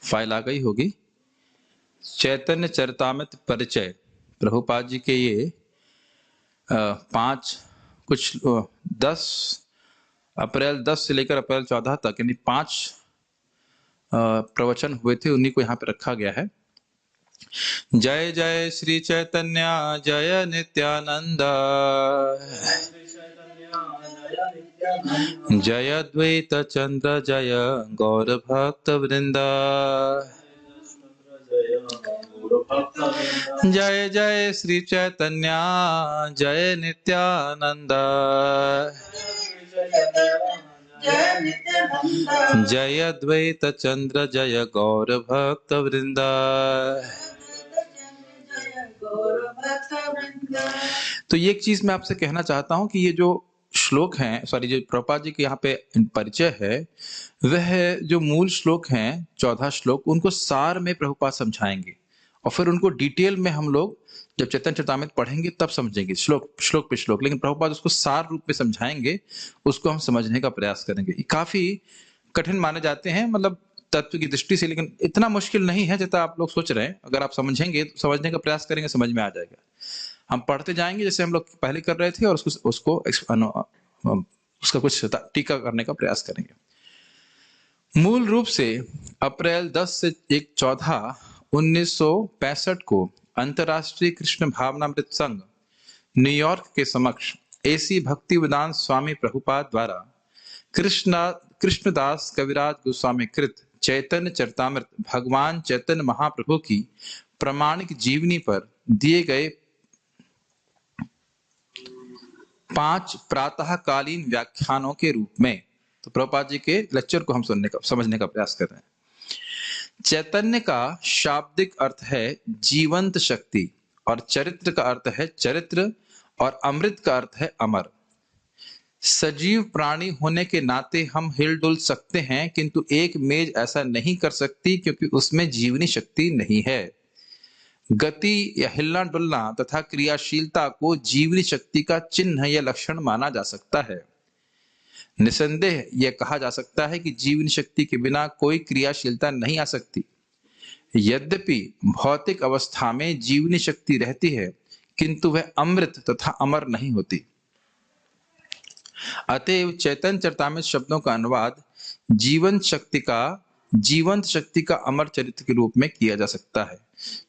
File आ गई होगी। चैतन्य चरितामृत परिचय, प्रभुपाद जी के ये 10 अप्रैल 10 से लेकर अप्रैल 14 तक यानी 5 प्रवचन हुए थे, उन्हीं को यहाँ पे रखा गया है। जय जय श्री चैतन्य जय नित्यानंद, जय अद्वैत चंद्र जय गौर भक्त वृंदा, जय जय श्री चैतन्य जय नित्यानंद, जय अद्वैत चंद्र जय गौर भक्त वृंदा। तो ये एक चीज मैं आपसे कहना चाहता हूं कि ये जो श्लोक हैं, सॉरी जो प्रभुपाद जी के यहाँ पे परिचय है, वह जो मूल श्लोक हैं 14 श्लोक, उनको सार में प्रभुपाद समझाएंगे और फिर उनको डिटेल में हम लोग जब चैतन्य चरितामृत पढ़ेंगे तब समझेंगे श्लोक पे श्लोक, लेकिन प्रभुपाद उसको सार रूप में समझाएंगे, उसको हम समझने का प्रयास करेंगे। ये काफी कठिन माने जाते हैं मतलब तत्व की दृष्टि से, लेकिन इतना मुश्किल नहीं है जितना आप लोग सोच रहे हैं। अगर आप समझेंगे, समझने का प्रयास करेंगे, समझ में आ जाएगा। हम पढ़ते जाएंगे जैसे हम लोग पहले कर रहे थे और उसको उसका कुछ टीका करने का प्रयास करेंगे। मूल रूप से अप्रैल 10 से 14 1965 को अंतर्राष्ट्रीय कृष्ण भावनामृत संघ न्यूयॉर्क के समक्ष एसी भक्ति वेदांत स्वामी प्रभुपाद द्वारा कृष्णदास कविराज गोस्वामी कृत चैतन्य चरितामृत भगवान चैतन्य महाप्रभु की प्रमाणिक जीवनी पर दिए गए 5 प्रातःकालीन व्याख्यानों के रूप में, तो प्रभुपाद जी के लेक्चर को हम समझने का प्रयास कर रहे हैं। चैतन्य का शाब्दिक अर्थ है जीवंत शक्ति, और चरित्र का अर्थ है चरित्र, और अमृत का अर्थ है अमर। सजीव प्राणी होने के नाते हम हिलडुल सकते हैं, किंतु एक मेज ऐसा नहीं कर सकती क्योंकि उसमें जीवनी शक्ति नहीं है। गति या हिलना डुलना तथा क्रियाशीलता को जीवनी शक्ति का चिन्ह या लक्षण माना जा सकता है। निसंदेह यह कहा जा सकता है कि जीवनी शक्ति के बिना कोई क्रियाशीलता नहीं आ सकती। यद्यपि भौतिक अवस्था में जीवनी शक्ति रहती है, किंतु वह अमृत तथा अमर नहीं होती। अतएव चैतन्य चरितामृत शब्दों का अनुवाद जीवंत शक्ति का अमर चरित्र के रूप में किया जा सकता है।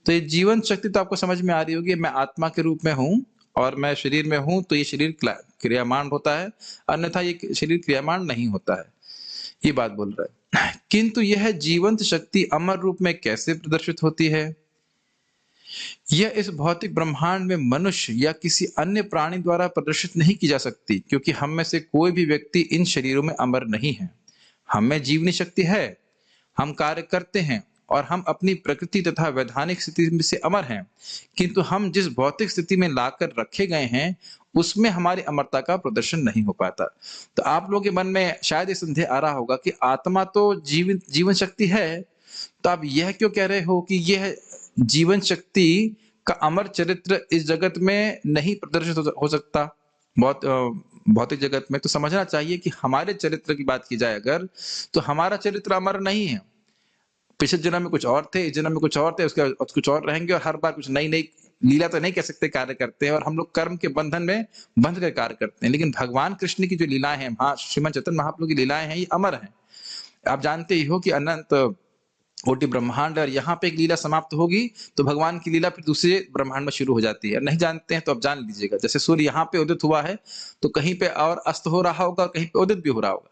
तो ये जीवंत शक्ति तो आपको समझ में आ रही होगी, मैं आत्मा के रूप में हूं और मैं शरीर में हूं, तो ये शरीर क्रियामान होता है, अन्यथा ये शरीर क्रियामान नहीं होता है, ये बात बोल रहा है। किंतु यह जीवंत शक्ति अमर रूप में कैसे प्रदर्शित होती है? यह इस भौतिक ब्रह्मांड में मनुष्य या किसी अन्य प्राणी द्वारा प्रदर्शित नहीं की जा सकती, क्योंकि हम में से कोई भी व्यक्ति इन शरीरों में अमर नहीं है। हम में जीवनी शक्ति है, हम कार्य करते हैं और हम अपनी प्रकृति तथा वैधानिक स्थिति से अमर हैं, किंतु हम जिस भौतिक स्थिति में लाकर रखे गए हैं उसमें हमारी अमरता का प्रदर्शन नहीं हो पाता। तो आप लोगों के मन में शायद ये संदेह आ रहा होगा कि आत्मा तो जीवन शक्ति है, तो आप यह क्यों कह रहे हो कि यह जीवन शक्ति का अमर चरित्र इस जगत में नहीं प्रदर्शित हो सकता भौतिक जगत में? तो समझना चाहिए कि हमारे चरित्र की बात की जाए अगर, तो हमारा चरित्र अमर नहीं है। पिछले जन्म में कुछ और थे, इस जन्म में कुछ और थे, उसके बाद कुछ और रहेंगे, और हर बार कुछ नई नई लीला तो नहीं कह सकते कार्य करते हैं, और हम लोग कर्म के बंधन में बंध कर कार्य करते हैं। लेकिन भगवान कृष्ण की जो लीलाएं हैं, श्रीमद् चैतन्य महाप्रभु की लीलाएं हैं, ये अमर हैं। आप जानते ही हो कि अनंत कोटि ब्रह्मांड, और यहाँ पे एक लीला समाप्त होगी तो भगवान की लीला फिर दूसरे ब्रह्मांड में शुरू हो जाती है। नहीं जानते हैं तो अब जान लीजिएगा, जैसे सूर्य यहाँ पे उदित हुआ है तो कहीं पे और अस्त हो रहा होगा, कहीं पे उदित भी हो रहा होगा।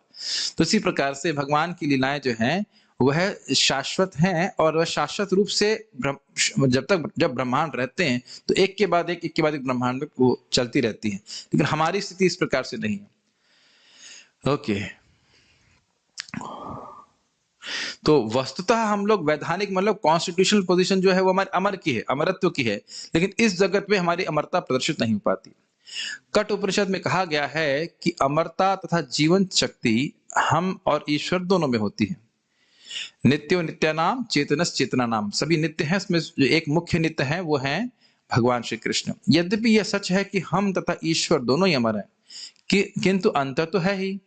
तो इसी प्रकार से भगवान की लीलाएं जो हैं वह शाश्वत हैं, और वह शाश्वत रूप से जब ब्रह्मांड रहते हैं तो एक के बाद एक ब्रह्मांड में वो चलती रहती है। लेकिन हमारी स्थिति इस प्रकार से नहीं है। ओके, तो वस्तुतः हम लोग वैधानिक मतलब कॉन्स्टिट्यूशनल पोजीशन जो है वो हमारे अमर की है, अमरत्व की है, लेकिन इस जगत में हमारी अमरता प्रदर्शित नहीं हो पाती। कट उपनिषद में कहा गया है कि अमरता तथा जीवंत शक्ति हम और ईश्वर दोनों में होती है। नित्यो नित्यानाम चेतनस चेतना नाम, सभी नित्य हैं, इसमें जो एक मुख्य नित्य है वो है भगवान श्री कृष्ण। यद्यपि यह सच है कि हम तथा ईश्वर दोनों ही अमर हैं, किंतु अंतर तो है ही।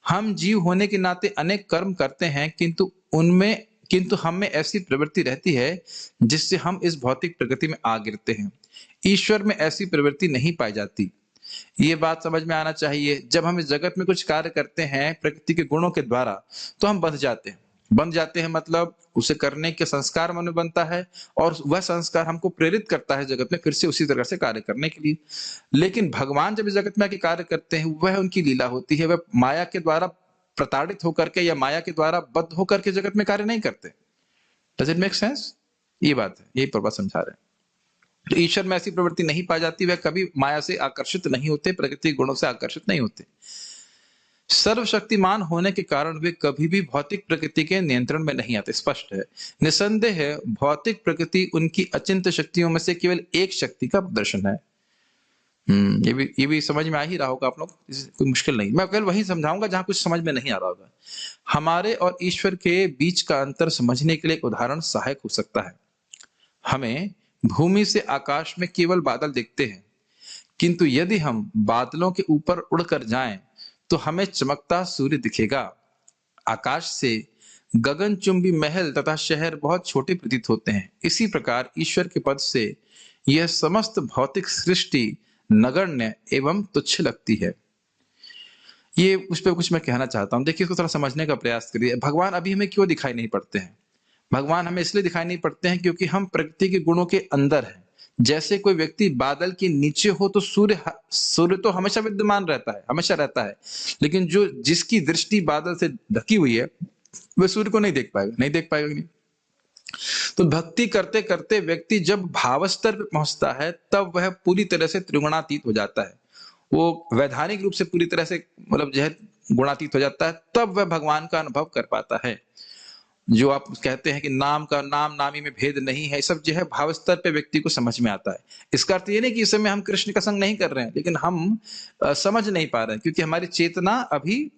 हम जीव होने के नाते अनेक कर्म करते हैं, किंतु उनमें किंतु हम में ऐसी प्रवृत्ति रहती है जिससे हम इस भौतिक प्रकृति में आ गिरते हैं। ईश्वर में ऐसी प्रवृत्ति नहीं पाई जाती। ये बात समझ में आना चाहिए। जब हम इस जगत में कुछ कार्य करते हैं प्रकृति के गुणों के द्वारा, तो हम बंध जाते हैं मतलब उसे करने के संस्कार मन में बनता है, और वह संस्कार हमको प्रेरित करता है जगत में फिर से उसी तरह से कार्य करने के लिए। लेकिन भगवान जब इस जगत में आके कार्य करते हैं, वह उनकी लीला होती है। वह माया के द्वारा प्रताड़ित होकर के या माया के द्वारा बद्ध होकर के जगत में कार्य नहीं करते। Does it make sense? ये बात है, यही प्रभा समझा रहे हैं। तो ईश्वर में ऐसी प्रवृत्ति नहीं पाई जाती। वह कभी माया से आकर्षित नहीं होते, प्रकृति गुणों से आकर्षित नहीं होते। सर्वशक्तिमान होने के कारण वे कभी भी भौतिक प्रकृति के नियंत्रण में नहीं आते। स्पष्ट है, निसंदेह है, भौतिक प्रकृति उनकी अचिंत्य शक्तियों में से केवल एक शक्ति का प्रदर्शन है। ये भी समझ में आ ही रहा होगा आप लोग, कोई मुश्किल नहीं। मैं केवल वही समझाऊंगा जहां कुछ समझ में नहीं आ रहा होगा। हमारे और ईश्वर के बीच का अंतर समझने के लिए एक उदाहरण सहायक हो सकता है। हमें भूमि से आकाश में केवल बादल दिखते हैं, किंतु यदि हम बादलों के ऊपर उड़कर जाएं तो हमें चमकता सूर्य दिखेगा। आकाश से गगनचुंबी महल तथा शहर बहुत छोटे प्रतीत होते हैं। इसी प्रकार ईश्वर के पद से यह समस्त भौतिक सृष्टि नगण्य एवं तुच्छ लगती है। ये उस पर कुछ मैं कहना चाहता हूं। देखिए, इसको थोड़ा समझने का प्रयास करिए। भगवान अभी हमें क्यों दिखाई नहीं पड़ते हैं? भगवान हमें इसलिए दिखाई नहीं पड़ते हैं क्योंकि हम प्रकृति के गुणों के अंदर हैं। जैसे कोई व्यक्ति बादल के नीचे हो तो सूर्य तो हमेशा विद्यमान रहता है, हमेशा रहता है, लेकिन जिसकी दृष्टि बादल से ढकी हुई है वह सूर्य को नहीं देख पाएगा नहीं। तो भक्ति करते करते व्यक्ति जब भाव स्तर पर पहुंचता है तब वह पूरी तरह से त्रिगुणातीत हो जाता है। वो वैधानिक रूप से पूरी तरह से मतलब जो है गुणातीत हो जाता है। तब वह भगवान का अनुभव कर पाता है। जो आप कहते हैं कि नाम नामी में भेद नहीं है, सब जो है भाव स्तर पे व्यक्ति को समझ में आता है। इसका अर्थ ये नहीं कि इस समय हम कृष्ण का संग नहीं कर रहे हैं, लेकिन हम समझ नहीं पा रहे हैं क्योंकि हमारी चेतना अभी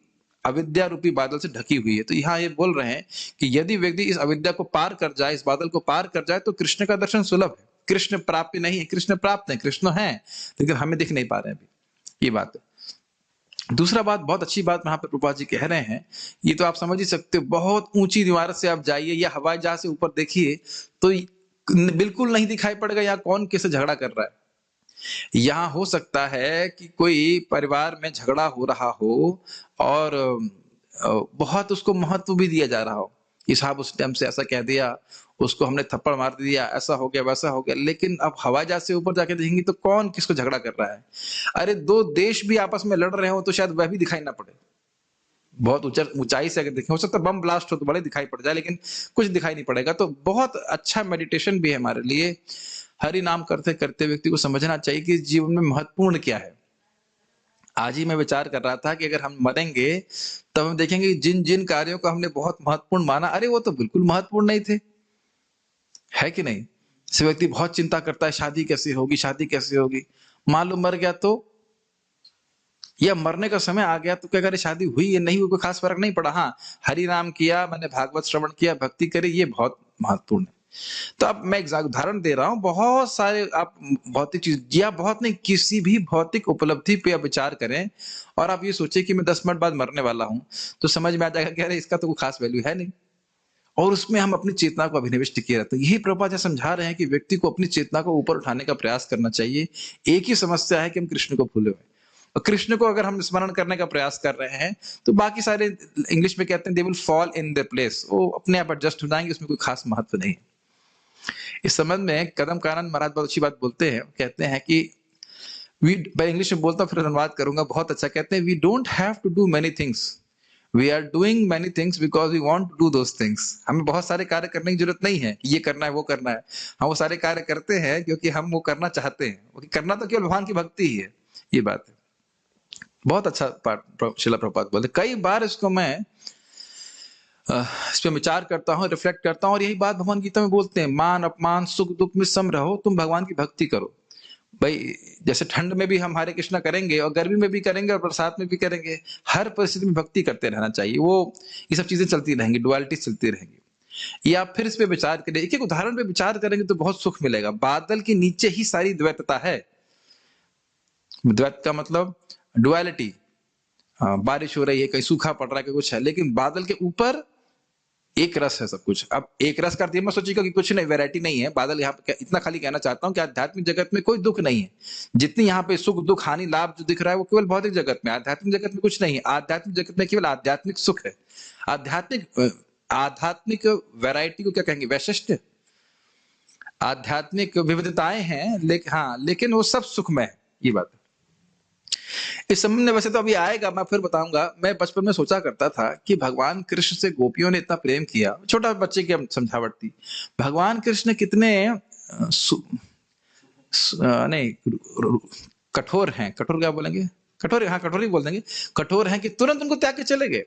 अविद्या रूपी बादल से ढकी हुई है। तो यहाँ ये बोल रहे हैं कि यदि व्यक्ति इस अविद्या को पार कर जाए, इस बादल को पार कर जाए, तो कृष्ण का दर्शन सुलभ है। कृष्ण प्राप्ति नहीं है, कृष्ण प्राप्त है, कृष्ण है, लेकिन हमें दिख नहीं पा रहे हैं अभी। ये बात है। दूसरा बात, बहुत अच्छी बात यहाँ पे प्रभुपाद जी कह रहे हैं, ये तो आप समझ ही सकते हो। बहुत ऊंची इमारत से आप जाइए या हवाई जहाज से ऊपर देखिए तो बिल्कुल नहीं दिखाई पड़ेगा यहाँ कौन किससे झगड़ा कर रहा है। यहाँ हो सकता है कि कोई परिवार में झगड़ा हो रहा हो और बहुत उसको महत्व भी दिया जा रहा हो कि साहब उस टाइम से ऐसा कह दिया, उसको हमने थप्पड़ मार दिया, ऐसा हो गया वैसा हो गया। लेकिन अब हवाई जहाज से ऊपर जाके देखेंगे तो कौन किसको झगड़ा कर रहा है। अरे दो देश भी आपस में लड़ रहे हो तो शायद वह भी दिखाई ना पड़े। बहुत ऊंचाई से अगर देखें, हो सकता है बम ब्लास्ट हो तो बड़े दिखाई पड़ जाए, लेकिन कुछ दिखाई नहीं पड़ेगा। तो बहुत अच्छा मेडिटेशन भी है हमारे लिए। हरि नाम करते करते व्यक्ति को समझना चाहिए कि जीवन में महत्वपूर्ण क्या है। आज ही मैं विचार कर रहा था कि अगर हम मरेंगे तब हम देखेंगे जिन जिन कार्यों को हमने बहुत महत्वपूर्ण माना, अरे वो तो बिल्कुल महत्वपूर्ण नहीं थे, है कि नहीं? से व्यक्ति बहुत चिंता करता है, शादी कैसे होगी, शादी कैसे होगी। मान लो मर गया तो, या मरने का समय आ गया तो क्या करे, शादी हुई या नहीं हुई कोई खास फर्क नहीं पड़ा। हाँ, हरि नाम किया, मैंने भागवत श्रवण किया, भक्ति करी, ये बहुत महत्वपूर्ण है। तो अब मैं एक उदाहरण दे रहा हूं। बहुत सारे आप भौतिक चीज या बहुत नहीं, किसी भी भौतिक उपलब्धि पे आप विचार करें और आप ये सोचे कि मैं 10 मिनट बाद मरने वाला हूं, तो समझ में आ जाएगा कि अरे इसका तो कोई खास वैल्यू है नहीं। और उसमें हम अपनी चेतना को अभिनिविष्ट किए रहते हैं। यही प्रभुपाद जी समझा रहे हैं कि व्यक्ति को अपनी चेतना को ऊपर उठाने का प्रयास करना चाहिए। एक ही समस्या है कि हम कृष्ण को भूले हुए, और कृष्ण को अगर हम स्मरण करने का प्रयास कर रहे हैं तो बाकी सारे, इंग्लिश में कहते हैं, they will fall in their place, वो अपने आप एडजस्ट हो जाएंगे, उसमें कोई खास महत्व नहीं। इस संबंध में कदम कानन महाराज बहुत अच्छी बात बोलते हैं। कहते हैं कि मैं इंग्लिश में बोलता हूं फिर अनुवाद करूंगा, बहुत अच्छा। कहते हैं, we don't have to do many things, we are doing many things because we want to do those things. हमें बहुत सारे कार्य करने की जरूरत नहीं है कि ये करना है वो करना है। हम वो सारे कार्य करते हैं क्योंकि हम वो करना चाहते हैं। करना तो केवल भगवान की भक्ति ही है। ये बात है। बहुत अच्छा पाठ शिला प्रभुपाद बोलते। कई बार इसको मैं इस पे विचार करता हूँ, रिफ्लेक्ट करता हूँ, और यही बात भगवान गीता में बोलते हैं, मान अपमान सुख दुख में सम रहो, तुम भगवान की भक्ति करो। भाई जैसे ठंड में भी हम हरे कृष्णा करेंगे और गर्मी में भी करेंगे और बरसात में भी करेंगे। हर परिस्थिति में भक्ति करते रहना चाहिए। वो ये सब चीजें चलती रहेंगी, डुअलिटी चलती रहेंगी। या फिर इस पे विचार करें, एक एक उदाहरण पे विचार करेंगे तो बहुत सुख मिलेगा। बादल के नीचे ही सारी द्वैतता है। द्वैत का मतलब डुअलिटी। बारिश हो रही है, कहीं सूखा पड़ रहा है, कहीं कुछ है, लेकिन बादल के ऊपर एक रस है सब कुछ। अब एक रस का अर्थ ये मत सोचिएगा कि कुछ नहीं, वैरायटी नहीं है। बादल यहाँ पे इतना खाली कहना चाहता हूँ कि आध्यात्मिक जगत में कोई दुख नहीं है। जितनी यहाँ पे सुख दुख हानि लाभ जो दिख रहा है वो केवल भौतिक जगत में, आध्यात्मिक जगत में कुछ नहीं है। आध्यात्मिक जगत में केवल आध्यात्मिक सुख है। आध्यात्मिक वैरायटी को क्या कहेंगे, वैशिष्ट्य, आध्यात्मिक विविधताएं हैं, लेकिन हाँ, लेकिन वो सब सुखमय है, ये बात है। इस संबंध में वैसे तो अभी आएगा, मैं फिर बताऊंगा। मैं बचपन में सोचा करता था कि भगवान कृष्ण से गोपियों ने इतना प्रेम किया, छोटा बच्चे की समझावट थी। भगवान कृष्ण कितने नहीं कठोर हैं, कठोर क्या बोलेंगे, कठोर, हाँ कठोर ही बोल देंगे, कठोर हैं कि तुरंत उनको त्याग के चले गए।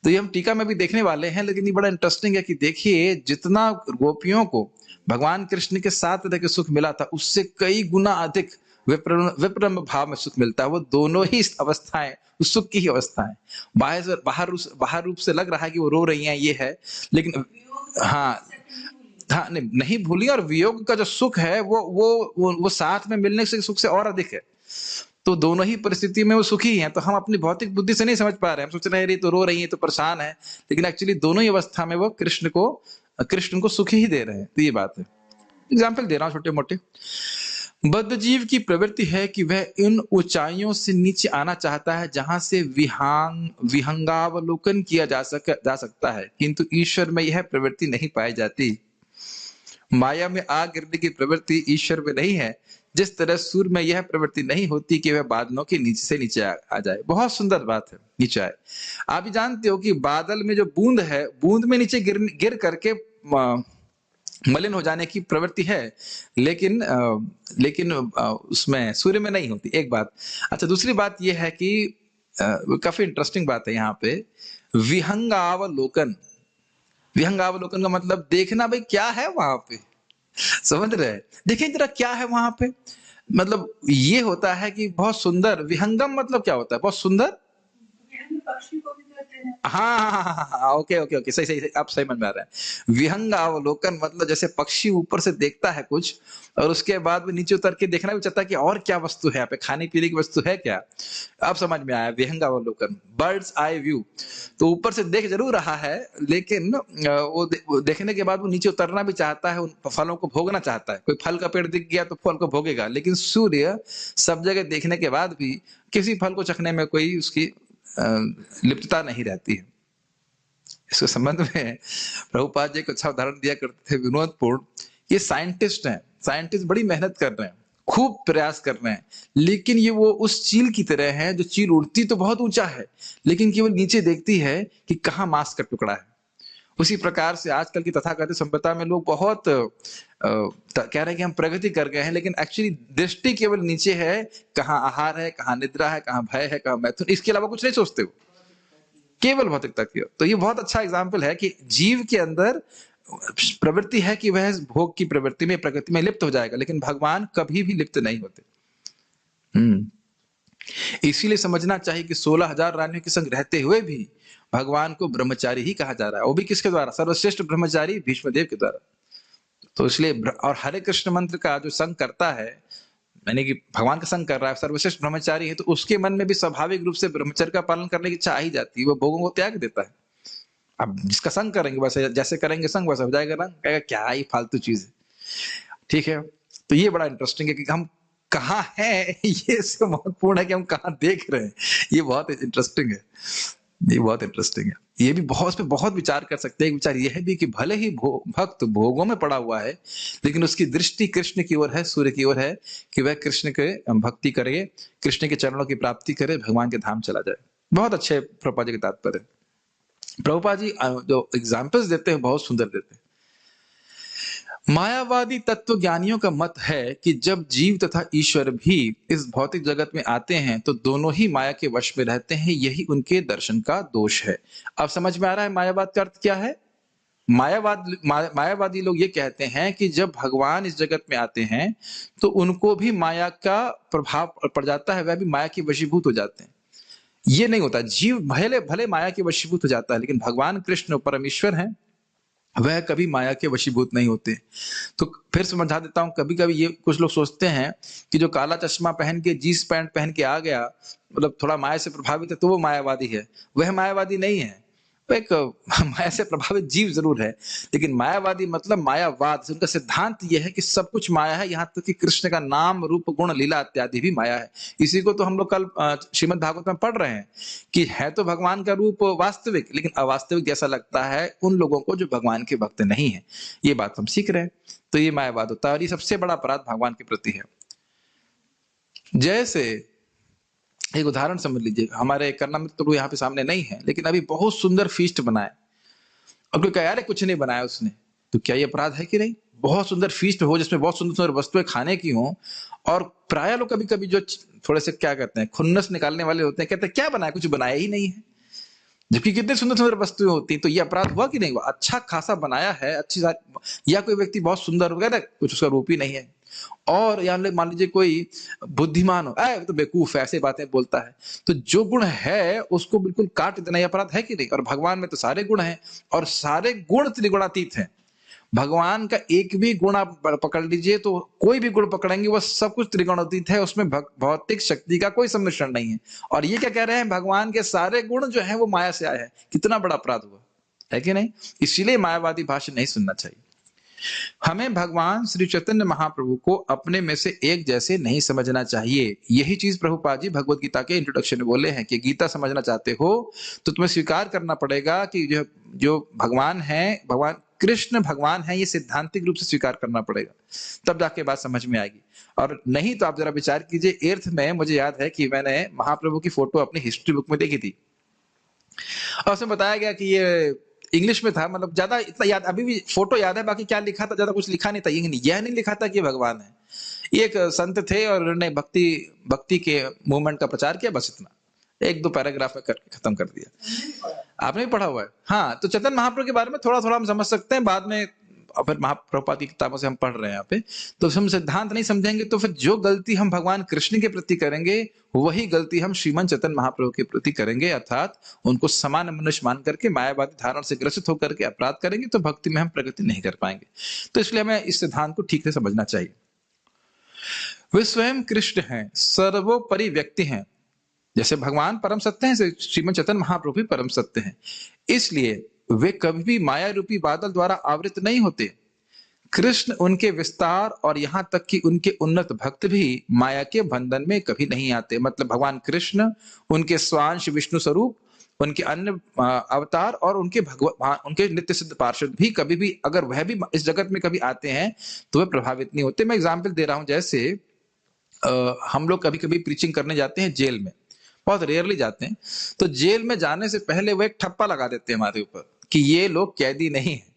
तो ये हम टीका में भी देखने वाले हैं। लेकिन ये बड़ा इंटरेस्टिंग है कि देखिए, जितना गोपियों को भगवान कृष्ण के साथ रह के सुख मिला था, उससे कई गुना अधिक विप्रम भाव में सुख मिलता है। वो दोनों ही अवस्थाएं उस सुख की ही अवस्थाएं। बाहर रूप से लग रहा है कि वो रो रही हैं, ये है, लेकिन हाँ हाँ, नहीं भूली। और वियोग का जो सुख है वो साथ में मिलने से सुख से और अधिक है। तो दोनों ही परिस्थिति में वो सुखी हैं। तो हम अपनी भौतिक बुद्धि से नहीं समझ पा रहे हैं, हम सोच रहे हैं तो रो रही है तो परेशान है, लेकिन एक्चुअली दोनों ही अवस्था में वो कृष्ण को सुख ही दे रहे हैं। तो ये बात है। एग्जाम्पल दे रहा हूं छोटे मोटे। बद्ध जीव की प्रवृत्ति है कि वह इन ऊंचाइयों से नीचे आना चाहता है जहां से विहंगावलोकन किया जा सकता है, किंतु ईश्वर में यह प्रवृत्ति नहीं पाई जाती। माया में आग गिरने की प्रवृत्ति ईश्वर में नहीं है, जिस तरह सूर्य में यह प्रवृत्ति नहीं होती कि वह बादलों के नीचे से नीचे आ जाए। बहुत सुंदर बात है, नीचे आए। आप भी जानते हो कि बादल में जो बूंद है, बूंद में नीचे गिर करके मलिन हो जाने की प्रवृत्ति है, लेकिन उसमें सूर्य में नहीं होती। एक बात। अच्छा, दूसरी बात यह है कि काफी इंटरेस्टिंग बात है यहाँ पे, विहंगावलोकन। विहंगावलोकन का मतलब देखना, भाई क्या है वहां पे, समझ रहे हैं? देखिए जरा क्या है वहां पे। मतलब ये होता है कि बहुत सुंदर। विहंगम मतलब क्या होता है, बहुत सुंदर। पक्षी को भी कहते हैं। हाँ, ओके ओके ओके, सही सही, आप सही मन में आ रहा है। विहंग अवलोकन मतलब जैसे पक्षी ऊपर से देखता है कुछ, और उसके बाद वो नीचे उतर के देखना भी चाहता है कि और क्या वस्तु है यहाँ पे, खाने पीने की वस्तु है क्या। अब समझ में आया, विहंग अवलोकन, बर्ड्स आई व्यू। तो ऊपर से देख जरूर रहा है, लेकिन वो देखने के बाद वो नीचे उतरना भी चाहता है, उन फलों को भोगना चाहता है। कोई फल का पेड़ दिख गया तो फल को भोगेगा, लेकिन सूर्य सब जगह देखने के बाद भी किसी फल को चखने में कोई उसकी लिप्तता नहीं रहती है। इसके संबंध में प्रभुपाद जी को अच्छा उदाहरण दिया करते थे, विनोदपूर्ण। ये साइंटिस्ट हैं, साइंटिस्ट बड़ी मेहनत कर रहे हैं, खूब प्रयास कर रहे हैं, लेकिन ये वो उस चील की तरह है जो चील उड़ती तो बहुत ऊंचा है, लेकिन केवल नीचे देखती है कि कहाँ मांस का टुकड़ा है। उसी प्रकार से आजकल की तथाकथित सभ्यता में लोग बहुत कह रहे हैं कि हम प्रगति कर गए हैं, लेकिन एक्चुअली दृष्टि केवल नीचे है, कहाँ आहार है, कहाँ निद्रा है, कहाँ भय है, कहाँ मैथुन, इसके अलावा कुछ नहीं सोचते हो, केवल भौतिकता की। तो ये बहुत अच्छा एग्जाम्पल है कि जीव के अंदर प्रवृत्ति है कि वह भोग की प्रवृत्ति में, प्रकृति में लिप्त हो जाएगा, लेकिन भगवान कभी भी लिप्त नहीं होते। इसीलिए समझना चाहिए कि 16,000 रानियों के संग रहते हुए भी भगवान को ब्रह्मचारी ही कहा जा रहा है। वो भी किसके द्वारा? सर्वश्रेष्ठ ब्रह्मचारी भीष्मदेव के द्वारा। तो इसलिए, और हरे कृष्ण मंत्र का जो संग करता है, यानी कि भगवान का संग कर रहा है, सर्वश्रेष्ठ ब्रह्मचारी है, तो उसके मन में भी स्वाभाविक रूप से ब्रह्मचर्य का पालन करने की इच्छा आ ही जाती है। वो भोगों को त्याग देता है। अब जिसका संग करेंगे वैसे, जैसे करेंगे संग वैसे हो जाएगा रंग, कहेगा क्या ही फालतू चीज है। ठीक है, तो ये बड़ा इंटरेस्टिंग है कि हम कहाँ हैं, ये इससे महत्वपूर्ण है कि हम कहाँ देख रहे हैं। ये बहुत इंटरेस्टिंग है, ये बहुत इंटरेस्टिंग है। ये भी बहुत, पे बहुत विचार कर सकते हैं। विचार यह भी कि भले ही भक्त भोगों में पड़ा हुआ है, लेकिन उसकी दृष्टि कृष्ण की ओर है, सूर्य की ओर है, कि वह कृष्ण के भक्ति करे, कृष्ण के चरणों की प्राप्ति करे, भगवान के धाम चला जाए। बहुत अच्छे प्रभुपाद जी के तात्पर्य। प्रभुपाद जी जो एग्जाम्पल्स देते हैं बहुत सुंदर देते हैं। मायावादी तत्व ज्ञानियों का मत है कि जब जीव तथा ईश्वर भी इस भौतिक जगत में आते हैं तो दोनों ही माया के वश में रहते हैं। यही उनके दर्शन का दोष है। अब समझ में आ रहा है मायावाद का अर्थ क्या है? मायावादी लोग ये कहते हैं कि जब भगवान इस जगत में आते हैं तो उनको भी माया का प्रभाव पड़ जाता है, वह भी माया के वशीभूत हो जाते हैं। ये नहीं होता, जीव भले भले माया के वशीभूत हो जाता है, लेकिन भगवान कृष्ण परमेश्वर हैं, वह कभी माया के वशीभूत नहीं होते। तो फिर समझा देता हूं। कभी कभी ये कुछ लोग सोचते हैं कि जो काला चश्मा पहन के, जीन्स पैंट पहन के आ गया, मतलब थोड़ा माया से प्रभावित है, तो वो मायावादी है। वह मायावादी नहीं है। वो एक माया से प्रभावित जीव जरूर है, लेकिन मायावादी मतलब मायावाद, उनका सिद्धांत यह है कि सब कुछ माया है, यहाँ तक कि कृष्ण का नाम रूप गुण लीला इत्यादि भी माया है। इसी को तो हम लोग कल श्रीमद् भागवत में पढ़ रहे हैं कि है तो भगवान का रूप वास्तविक, लेकिन अवास्तविक जैसा लगता है उन लोगों को जो भगवान के भक्त नहीं है। ये बात हम सीख रहे हैं। तो ये मायावाद होता है और ये सबसे बड़ा अपराध भगवान के प्रति है। जैसे एक उदाहरण समझ लीजिए, हमारे करना मित्र तो यहाँ पे सामने नहीं है, लेकिन अभी बहुत सुंदर फीस्ट बनाए और कोई कहे यार कुछ नहीं बनाया उसने, तो क्या ये अपराध है कि नहीं? बहुत सुंदर फीस्ट हो जिसमें बहुत सुंदर सुंदर वस्तुएं खाने की हो, और प्राय लोग कभी कभी जो थोड़े से क्या कहते हैं खुन्नस निकालने वाले होते हैं, कहते हैं क्या बनाया, कुछ बनाया ही नहीं है, जबकि कितने सुंदर सुंदर वस्तुएं होती हैं। तो ये अपराध हुआ कि नहीं हुआ? अच्छा खासा बनाया है, या कोई व्यक्ति बहुत सुंदर वगैरह, कुछ उसका रूप ही नहीं है। और यहाँ मान लीजिए कोई बुद्धिमान हो, तो बेवकूफ है, ऐसे बातें बोलता है, तो जो गुण है उसको बिल्कुल काट देना, यह अपराध है कि नहीं? और भगवान में तो सारे गुण हैं और सारे गुण त्रिगुणातीत हैं। भगवान का एक भी गुण आप पकड़ लीजिए, तो कोई भी गुण पकड़ेंगे वह सब कुछ त्रिगुणातीत है, उसमें भौतिक शक्ति का कोई सम्मिश्रण नहीं है। और ये क्या कह रहे हैं, भगवान के सारे गुण जो है वो माया से आए हैं। कितना बड़ा अपराध हुआ है कि नहीं? इसीलिए मायावादी भाषण नहीं सुनना चाहिए। हमें भगवान श्री चैतन्य महाप्रभु को अपने में से एक जैसे नहीं समझना चाहिए। यही चीज प्रभुपाद जी भगवत गीता के इंट्रोडक्शन में बोले हैं कि गीता समझना चाहते हो तो तुम्हें स्वीकार करना पड़ेगा कि जो भगवान है, भगवान कृष्ण भगवान है, ये सिद्धांतिक रूप से स्वीकार करना पड़ेगा, तब जाके बात समझ में आएगी। और नहीं तो आप जरा विचार कीजिए, एर्थ में मुझे याद है कि मैंने महाप्रभु की फोटो अपनी हिस्ट्री बुक में देखी थी और उसमें बताया गया कि ये इंग्लिश में था, मतलब ज्यादा इतना याद, अभी भी फोटो याद है, बाकी क्या लिखा था ज्यादा कुछ लिखा नहीं था। यह नहीं लिखा था कि भगवान है। ये एक संत थे और उन्होंने भक्ति के मूवमेंट का प्रचार किया, बस इतना, एक दो पैराग्राफ में करके खत्म कर दिया। आपने भी पढ़ा हुआ है? हाँ, तो चैतन्य महाप्रभु के बारे में थोड़ा थोड़ा हम समझ सकते हैं, बाद में फिर महाप्रभुपाद की किताबों से हम पढ़ रहे हैं यहाँ पे, तो हम सिद्धांत नहीं समझेंगे तो फिर जो गलती हम भगवान कृष्ण के प्रति करेंगे वही गलती हम श्रीमन चैतन्य महाप्रभु के प्रति करेंगे, अर्थात उनको समान मनुष्य मान करके मायावादी धारणा से ग्रसित होकर के अपराध करेंगे, तो भक्ति में हम प्रगति नहीं कर पाएंगे। तो इसलिए हमें इस सिद्धांत को ठीक से समझना चाहिए। वे स्वयं कृष्ण हैं, सर्वोपरि व्यक्ति हैं। जैसे भगवान परम सत्य हैं, श्रीमन चैतन्य महाप्रभु भी परम सत्य हैं, इसलिए वे कभी भी माया रूपी बादल द्वारा आवृत नहीं होते। कृष्ण उनके विस्तार और यहाँ तक कि उनके उन्नत भक्त भी माया के बंधन में कभी नहीं आते। मतलब भगवान कृष्ण, उनके स्वांश विष्णु स्वरूप, उनके अन्य अवतार और उनके नित्य सिद्ध पार्षद भी कभी भी, अगर वह भी इस जगत में कभी आते हैं तो वे प्रभावित नहीं होते। मैं एग्जाम्पल दे रहा हूं, जैसे हम लोग कभी कभी प्रीचिंग करने जाते हैं जेल में, बहुत रेयरली जाते हैं, तो जेल में जाने से पहले वो एक ठप्पा लगा देते हैं हमारे ऊपर कि ये लोग कैदी नहीं है।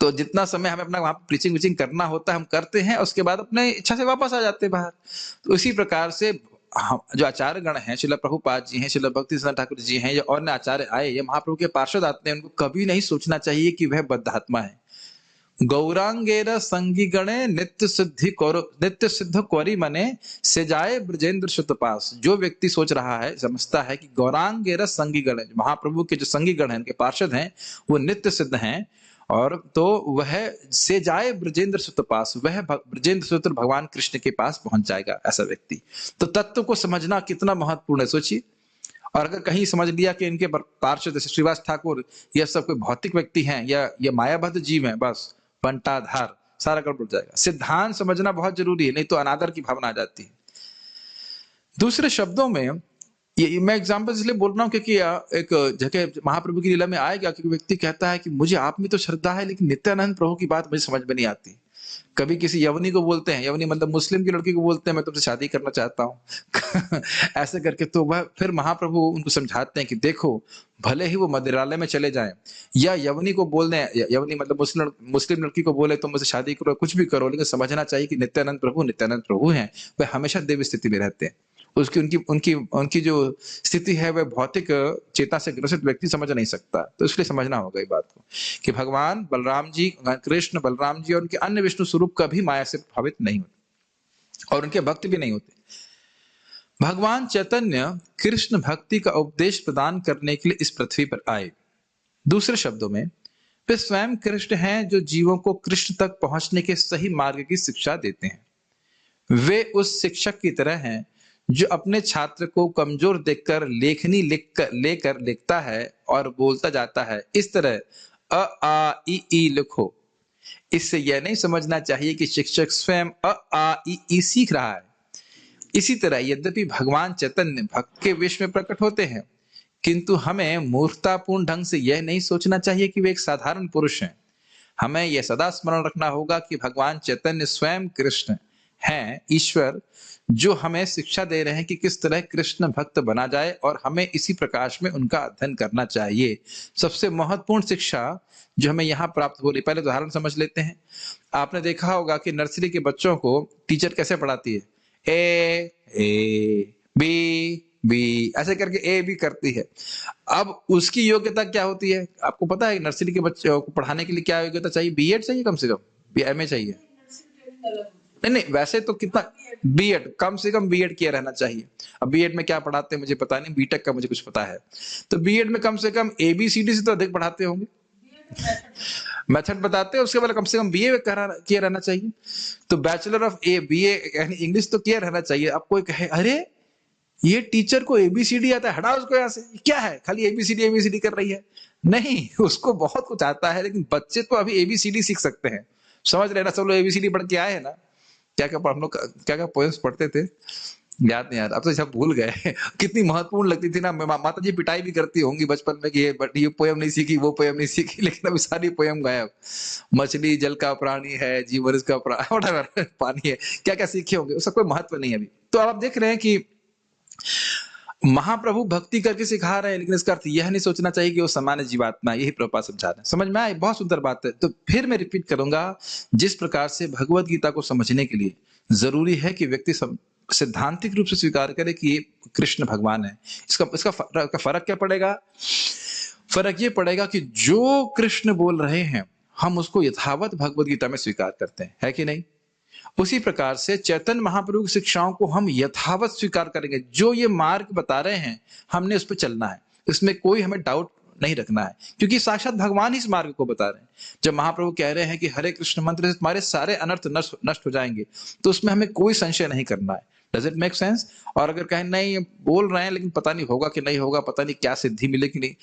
तो जितना समय हमें अपना वहां प्रीचिंग विचिंग करना होता है हम करते हैं, उसके बाद अपने इच्छा से वापस आ जाते हैं बाहर। तो इसी प्रकार से जो आचार्य गण हैं, श्रील प्रभुपाद जी हैं, श्रील भक्ति सिद्धांत ठाकुर जी हैं, या और अन्य आचार्य आए, या महाप्रभु के पार्षद आते हैं, उनको कभी नहीं सोचना चाहिए कि वह बद्धात्मा है। गौरांगेर संगी गणे नित्य सिद्ध कौरी मने से जाए ब्रजेंद्र शुतपास। जो व्यक्ति सोच रहा है, समझता है कि गौरांगेर संगी गण, महाप्रभु के जो संगी गण हैं, उनके पार्षद हैं, वो नित्य सिद्ध हैं, और तो वह से जाए ब्रजेंद्र सुत पास, वह ब्रजेंद्र सुत भगवान कृष्ण के पास पहुंच जाएगा ऐसा व्यक्ति। तो तत्व को समझना कितना महत्वपूर्ण है, सोचिए। और अगर कहीं समझ लिया कि इनके पार्षद जैसे श्रीवास ठाकुर यह सब कोई भौतिक व्यक्ति हैं या मायाबद्ध जीव हैं, बस बंटाधार, सारा गड़बड़ जाएगा। सिद्धांत समझना बहुत जरूरी है, नहीं तो अनादर की भावना आ जाती है। दूसरे शब्दों में, ये मैं एग्जाम्पल इसलिए बोल रहा हूँ क्योंकि एक जगह महाप्रभु की लीला में आएगा कि व्यक्ति कहता है कि मुझे आप में तो श्रद्धा है, लेकिन नित्यानंद प्रभु की बात मुझे समझ में नहीं आती। कभी किसी यवनी को बोलते हैं, यवनी मतलब मुस्लिम की लड़की को बोलते हैं, मैं तुमसे शादी करना चाहता हूँ ऐसे करके, तो वह फिर महाप्रभु उनको समझाते हैं कि देखो, भले ही वो मंदिरालय में चले जाएं, या यवनी को बोल दें, यवनी मतलब मुस्लिम लड़की को बोले तुम मुझसे शादी करो, कुछ भी करो, लेकिन समझना चाहिए कि नित्यानंद प्रभु हैं, वह हमेशा देव स्थिति में रहते हैं। उसकी उनकी उनकी उनकी जो स्थिति है वह भौतिक चेतना से ग्रसित व्यक्ति समझ नहीं सकता। तो इसलिए समझना होगा इस बात को कि भगवान बलराम जी, कृष्ण बलराम जी और उनके अन्य विष्णु स्वरूप कभी माया से प्रभावित नहीं होते और उनके भक्त भी नहीं होते। भगवान चैतन्य कृष्ण भक्ति का उपदेश प्रदान करने के लिए इस पृथ्वी पर आए। दूसरे शब्दों में, वे स्वयं कृष्ण हैं जो जीवों को कृष्ण तक पहुंचने के सही मार्ग की शिक्षा देते हैं। वे उस शिक्षक की तरह हैं जो अपने छात्र को कमजोर देखकर लेखनी लेकर लिखता है और बोलता जाता है इस तरह अ आ इ ई लिखो, इससे यह नहीं समझना चाहिए कि शिक्षक स्वयं अ आ इ ई सीख रहा है। इसी तरह यद्यपि भगवान चैतन्य भक्त के वेश में प्रकट होते हैं, किंतु हमें मूर्खतापूर्ण ढंग से यह नहीं सोचना चाहिए कि वे एक साधारण पुरुष हैं। हमें यह सदा स्मरण रखना होगा कि भगवान चैतन्य स्वयं कृष्ण हैं, ईश्वर, जो हमें शिक्षा दे रहे हैं कि किस तरह कृष्ण भक्त बना जाए, और हमें इसी प्रकाश में उनका अध्ययन करना चाहिए। सबसे महत्वपूर्ण शिक्षा जो हमें यहाँ प्राप्त हो रही, पहले उदाहरण समझ लेते हैं। आपने देखा होगा कि नर्सरी के बच्चों को टीचर कैसे पढ़ाती है, ए बी बी ऐसे करके ए बी करती है। अब उसकी योग्यता क्या होती है आपको पता है? नर्सरी के बच्चों को पढ़ाने के लिए क्या योग्यता चाहिए? बीएड चाहिए, कम से कम एमए चाहिए। नहीं नहीं, वैसे तो कितना, बीएड कम से कम बीएड किया रहना चाहिए। अब बीएड में क्या पढ़ाते हैं मुझे पता नहीं, बीटेक का मुझे कुछ पता है। तो बीएड में कम से कम एबीसीडी से तो अधिक पढ़ाते होंगे, मेथड बताते हैं, उसके बाद कम से कम बीए किया रहना चाहिए। तो बैचलर ऑफ बीए यानी इंग्लिश तो किया रहना चाहिए। अब कोई कहे अरे ये टीचर को एबीसीडी आता है, हटाओ उसको यहाँ से, क्या है खाली एबीसीडी कर रही है? नहीं, उसको बहुत कुछ आता है, लेकिन बच्चे तो अभी एबीसीडी सीख सकते हैं, समझ रहे ना? सब लोग एबीसीडी पढ़ के आए हैं ना? क्या क्या हम लोग क्या क्या पोएम्स पढ़ते थे, याद नहीं यार, अब तो सब भूल गए। कितनी महत्वपूर्ण लगती थी ना। माता जी पिटाई भी करती होंगी बचपन में कि ये पोएम नहीं सीखी, वो पोएम नहीं सीखी, लेकिन अभी सारी पोएम गायब। मछली जल का प्राणी है, जीवन इसका whatever, पानी है, क्या क्या सीखे होंगे, उसका कोई महत्व नहीं है अभी। तो अब आप देख रहे हैं कि महाप्रभु भक्ति करके सिखा रहे हैं, लेकिन इसका अर्थ यह नहीं सोचना चाहिए कि वो सामान्य जीवात्मा है। यही प्रभुपाद समझा रहे हैं। समझ में आए? बहुत सुंदर बात है। तो फिर मैं रिपीट करूंगा, जिस प्रकार से भगवत गीता को समझने के लिए जरूरी है कि व्यक्ति सिद्धांतिक रूप से स्वीकार करे कि ये कृष्ण भगवान है, इसका फर्क क्या पड़ेगा? फर्क ये पड़ेगा कि जो कृष्ण बोल रहे हैं हम उसको यथावत भगवत गीता में स्वीकार करते हैं, है कि नहीं? उसी प्रकार से चैतन्य महाप्रभु की शिक्षाओं को हम यथावत स्वीकार करेंगे। जो ये मार्ग बता रहे हैं हमने उस पर चलना है, इसमें कोई हमें डाउट नहीं रखना है, क्योंकि साक्षात भगवान ही इस मार्ग को बता रहे हैं। जब महाप्रभु कह रहे हैं कि हरे कृष्ण मंत्र से तुम्हारे सारे अनर्थ नष्ट हो जाएंगे, तो उसमें हमें कोई संशय नहीं करना है। Does it make sense? और अगर कहें नहीं बोल रहे हैं लेकिन पता नहीं होगा कि नहीं होगा, पता नहीं क्या सिद्धि मिलेगी नहीं,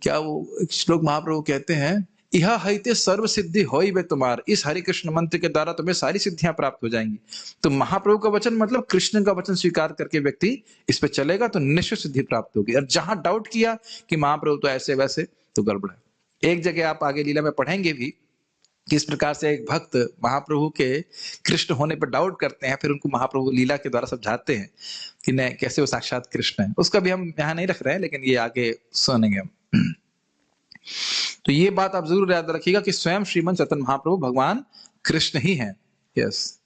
क्या वो एक श्लोक महाप्रभु कहते हैं, यह हईते सर्व सिद्धि होई वे तुम्हार, इस हरि कृष्ण मंत्र के द्वारा तुम्हें सारी सिद्धियां प्राप्त हो जाएंगी। तो महाप्रभु का वचन मतलब कृष्ण का वचन स्वीकार करके व्यक्ति इस पे चलेगा तो निश्चित सिद्धि प्राप्त होगी। और जहां डाउट किया कि महाप्रभु तो ऐसे वैसे, तो गड़बड़ है। एक जगह आप आगे लीला में पढ़ेंगे भी किस प्रकार से एक भक्त महाप्रभु के कृष्ण होने पर डाउट करते हैं, फिर उनको महाप्रभु लीला के द्वारा समझाते हैं कि नहीं कैसे वो साक्षात कृष्ण है। उसका भी हम यहाँ नहीं रख रहे हैं, लेकिन ये आगे सुनेंगे हम। तो ये बात आप जरूर याद रखिएगा कि स्वयं श्रीमन चैतन्य महाप्रभु भगवान कृष्ण ही हैं। यस।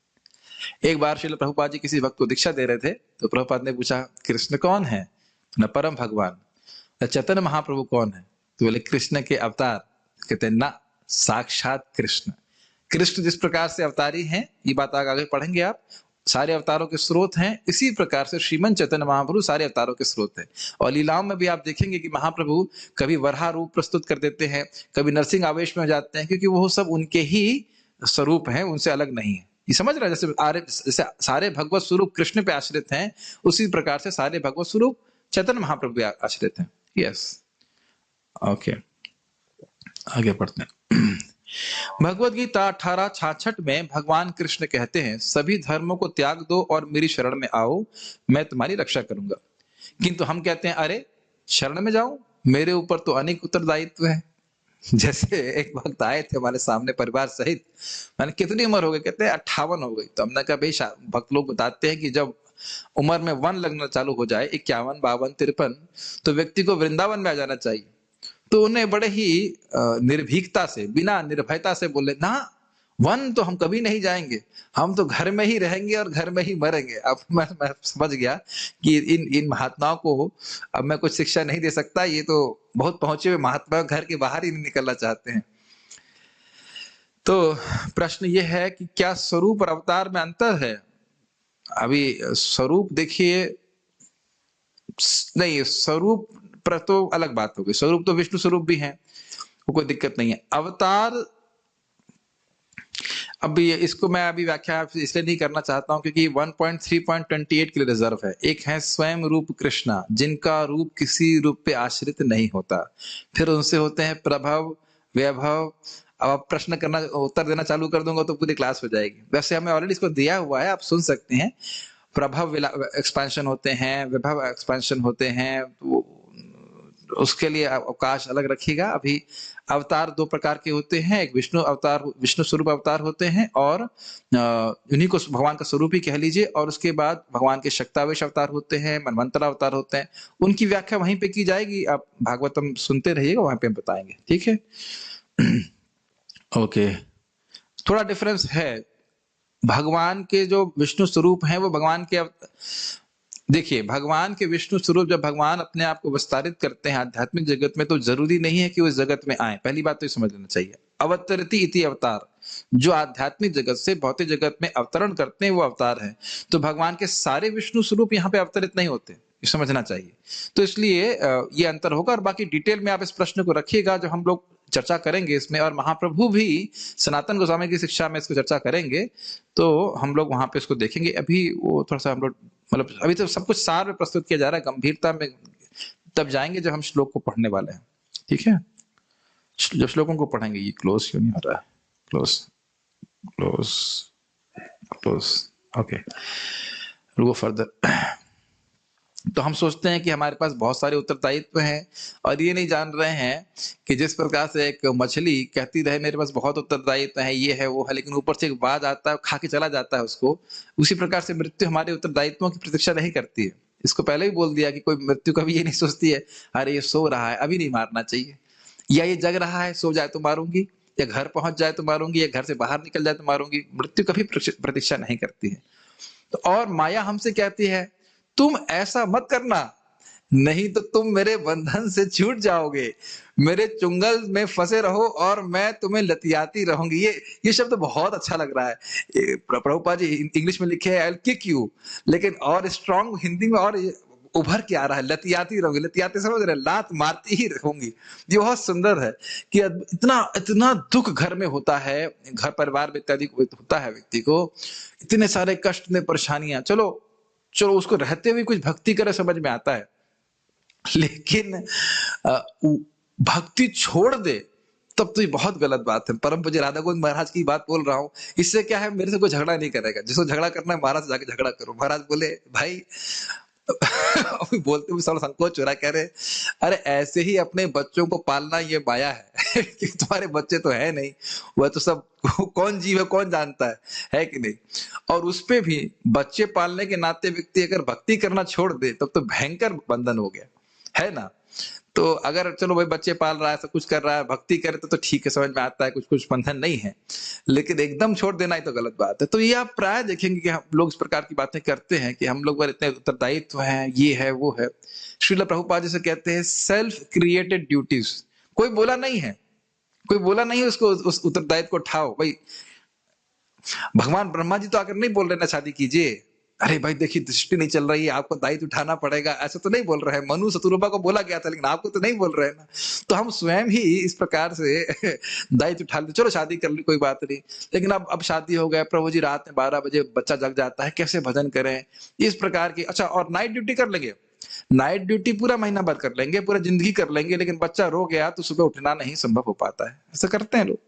एक बार श्रील प्रभुपाद जी किसी भक्त को दीक्षा दे रहे थे, तो प्रभुपाद ने पूछा कृष्ण कौन है? न परम भगवान। चैतन्य महाप्रभु कौन है? तो बोले कृष्ण के अवतार। कहते हैं ना, साक्षात कृष्ण। कृष्ण जिस प्रकार से अवतारी हैं, ये बात आगे पढ़ेंगे आप, सारे अवतारों के स्रोत हैं, इसी प्रकार से श्रीमन चैतन्य महाप्रभु सारे अवतारों के स्रोत हैं। और लीलाओं में भी आप देखेंगे कि महाप्रभु कभी वराह रूप प्रस्तुत कर देते हैं, कभी नरसिंह आवेश में हो जाते हैं, क्योंकि वो सब उनके ही स्वरूप हैं, उनसे अलग नहीं है। ये समझ रहे हैं? जैसे सारे भगवत स्वरूप कृष्ण पे आश्रित हैं, उसी प्रकार से सारे भगवत स्वरूप चैतन्य महाप्रभु पे आश्रित हैं। यस, ओके, आगे पढ़ते हैं। भगवद गीता 18:66 में भगवान कृष्ण कहते हैं, सभी धर्मों को त्याग दो और मेरी शरण में आओ, मैं तुम्हारी रक्षा करूंगा। किंतु हम कहते हैं अरे शरण में जाऊं, मेरे ऊपर तो अनेक उत्तरदायित्व है। जैसे एक भक्त आए थे हमारे सामने परिवार सहित, मैंने कितनी उम्र हो गई? कहते हैं 58 हो गई। तो हमने कहा भाई, भक्त लोग बताते हैं कि जब उम्र में वन लगना चालू हो जाए, 51, 52, 53, तो व्यक्ति को वृंदावन में आ जाना चाहिए। तो उन्हें बड़े ही निर्भीकता से, बिना निर्भयता से बोले, ना वन तो हम कभी नहीं जाएंगे, हम तो घर में ही रहेंगे और घर में ही मरेंगे। अब मैं समझ गया कि इन महात्माओं को अब मैं कुछ शिक्षा नहीं दे सकता, ये तो बहुत पहुंचे हुए महात्मा घर के बाहर ही नहीं निकलना चाहते हैं। तो प्रश्न ये है कि क्या स्वरूप और अवतार में अंतर है? अभी स्वरूप देखिए, नहीं स्वरूप पर तो अलग बात होगी, स्वरूप तो विष्णु स्वरूप भी है, वो कोई दिक्कत नहीं है। अब ये इसको मैं अभी व्याख्या इसलिए नहीं करना चाहता हूं क्योंकि 1.3.28 के लिए रिजर्व है। एक है स्वयं रूप कृष्णा, जिनका रूप किसी रूप पे आश्रित नहीं होता। फिर उनसे होते हैं प्रभव, वैभव। अब आप प्रश्न करना, उत्तर देना चालू कर दूंगा तो पूरी क्लास हो जाएगी। वैसे हमें ऑलरेडी इसको दिया हुआ है, आप सुन सकते हैं। प्रभव एक्सपेंशन होते हैं, वैभव एक्सपेंशन होते हैं, तो उसके लिए अवकाश अलग रखिएगा। अभी अवतार दो प्रकार के होते हैं, एक विष्णु अवतार, विष्णु स्वरूप अवतार होते हैं, और उन्हीं को भगवान का स्वरूप ही कह लीजिए। और उसके बाद भगवान के शक्तावेश अवतार होते हैं, मनवंतर अवतार होते हैं। उनकी व्याख्या वहीं पे की जाएगी, आप भागवतम सुनते रहिएगा, वहां पे हम बताएंगे, ठीक है। ओके, थोड़ा डिफरेंस है। भगवान के जो विष्णु स्वरूप हैं वो भगवान के देखिए, भगवान के विष्णु स्वरूप जब भगवान अपने आप को विस्तारित करते हैं आध्यात्मिक जगत में, तो जरूरी नहीं है कि वो इस जगत में आए। पहली बात तो ये समझ लेना चाहिए। अवतरति इति अवतार, जो आध्यात्मिक जगत से भौतिक जगत में अवतरण करते हैं वो अवतार है। तो भगवान के सारे विष्णु स्वरूप यहाँ पे अवतरित नहीं होते, ये समझना चाहिए। तो इसलिए ये अंतर होगा। और बाकी डिटेल में आप इस प्रश्न को रखिएगा, जब हम लोग चर्चा करेंगे इसमें, और महाप्रभु भी सनातन गोस्वामी की शिक्षा में इसको चर्चा करेंगे, तो हम लोग वहां पे इसको देखेंगे। अभी वो थोड़ा सा हम लोग, मतलब अभी तो सब कुछ सार में प्रस्तुत किया जा रहा है, गंभीरता में तब जाएंगे जब हम श्लोक को पढ़ने वाले हैं, ठीक है। जब श्लोकों को पढ़ेंगे। ये क्लोज क्यों नहीं आ रहा है? Close close close, okay, go further. तो हम सोचते हैं कि हमारे पास बहुत सारे उत्तरदायित्व हैं, और ये नहीं जान रहे हैं कि जिस प्रकार से एक मछली कहती रहे मेरे पास बहुत उत्तरदायित्व है, ये है वो है, लेकिन ऊपर से एक बाज आता है, खा के चला जाता है उसको, उसी प्रकार से मृत्यु हमारे उत्तरदायित्वों की प्रतीक्षा नहीं करती है। इसको पहले ही बोल दिया कि कोई मृत्यु कभी ये नहीं सोचती है अरे ये सो रहा है, अभी नहीं मारना चाहिए, या ये जग रहा है, सो जाए तो मारूंगी, या घर पहुंच जाए तो मारूंगी, या घर से बाहर निकल जाए तो मारूंगी। मृत्यु कभी प्रतीक्षा नहीं करती है। तो और माया हमसे कहती है तुम ऐसा मत करना, नहीं तो तुम मेरे बंधन से छूट जाओगे, मेरे चुंगल में फंसे रहो और मैं तुम्हें लतियाती रहूंगी। ये शब्द बहुत अच्छा लग रहा है। प्रभुपाद जी इंग्लिश में लिखे है आई विल किक यू, लेकिन और स्ट्रांग हिंदी में और उभर के आ रहा है, लतियाती रहूंगी। लतियाती समझ रहे, लात मारती ही रहूंगी। ये बहुत सुंदर है कि इतना इतना दुख घर में होता है, घर परिवार में इत्यादि होता है व्यक्ति को, इतने सारे कष्ट ने परेशानियां। चलो उसको रहते हुए कुछ भक्ति करे, समझ में आता है, लेकिन भक्ति छोड़ दे तब तो ये बहुत गलत बात है। परम पूज्य राधा गोविंद महाराज की बात बोल रहा हूं। इससे क्या है, मेरे से कोई झगड़ा नहीं करेगा, जिसको झगड़ा करना है महाराज से जाके झगड़ा करो। महाराज बोले भाई बोलते हुए थोड़ा संकोच हो रहा, कह रहे अरे ऐसे ही अपने बच्चों को पालना ये माया है कि तुम्हारे बच्चे तो है नहीं, वह तो सब कौन जीव है कौन जानता है कि नहीं। और उस पे भी बच्चे पालने के नाते व्यक्ति अगर भक्ति करना छोड़ दे तब तो भयंकर बंधन हो गया, है ना। तो अगर चलो भाई बच्चे पाल रहा है, सब कुछ कर रहा है, भक्ति करे तो ठीक है, समझ में आता है, कुछ कुछ बंधन नहीं है, लेकिन एकदम छोड़ देना ही तो गलत बात है। तो ये आप प्राय देखेंगे कि हम लोग इस प्रकार की बातें करते हैं कि हम लोग पर इतने उत्तरदायित्व हैं, ये है वो है। श्रील प्रभुपाद जैसे कहते हैं सेल्फ क्रिएटेड ड्यूटीज, कोई बोला नहीं है, कोई बोला नहीं उसको उस उत्तरदायित्व को उठाओ। भाई भगवान ब्रह्मा जी तो आकर नहीं बोल रहे ना शादी कीजिए, अरे भाई देखिए दृष्टि नहीं चल रही है, आपको दायित्व उठाना पड़ेगा, ऐसा तो नहीं बोल रहे हैं। मनु शत्रुपा को बोला गया था, लेकिन आपको तो नहीं बोल रहे हैं ना। तो हम स्वयं ही इस प्रकार से दायित्व उठा लेते, चलो शादी कर ली कोई बात नहीं, लेकिन अब शादी हो गया, प्रभु जी रात में 12 बजे बच्चा जग जाता है, कैसे भजन करें, इस प्रकार की। अच्छा, और नाइट ड्यूटी कर लेंगे, नाइट ड्यूटी पूरा महीना भर कर लेंगे, पूरा जिंदगी कर लेंगे, लेकिन बच्चा रो गया तो सुबह उठना नहीं संभव हो पाता है। ऐसा करते हैं लोग।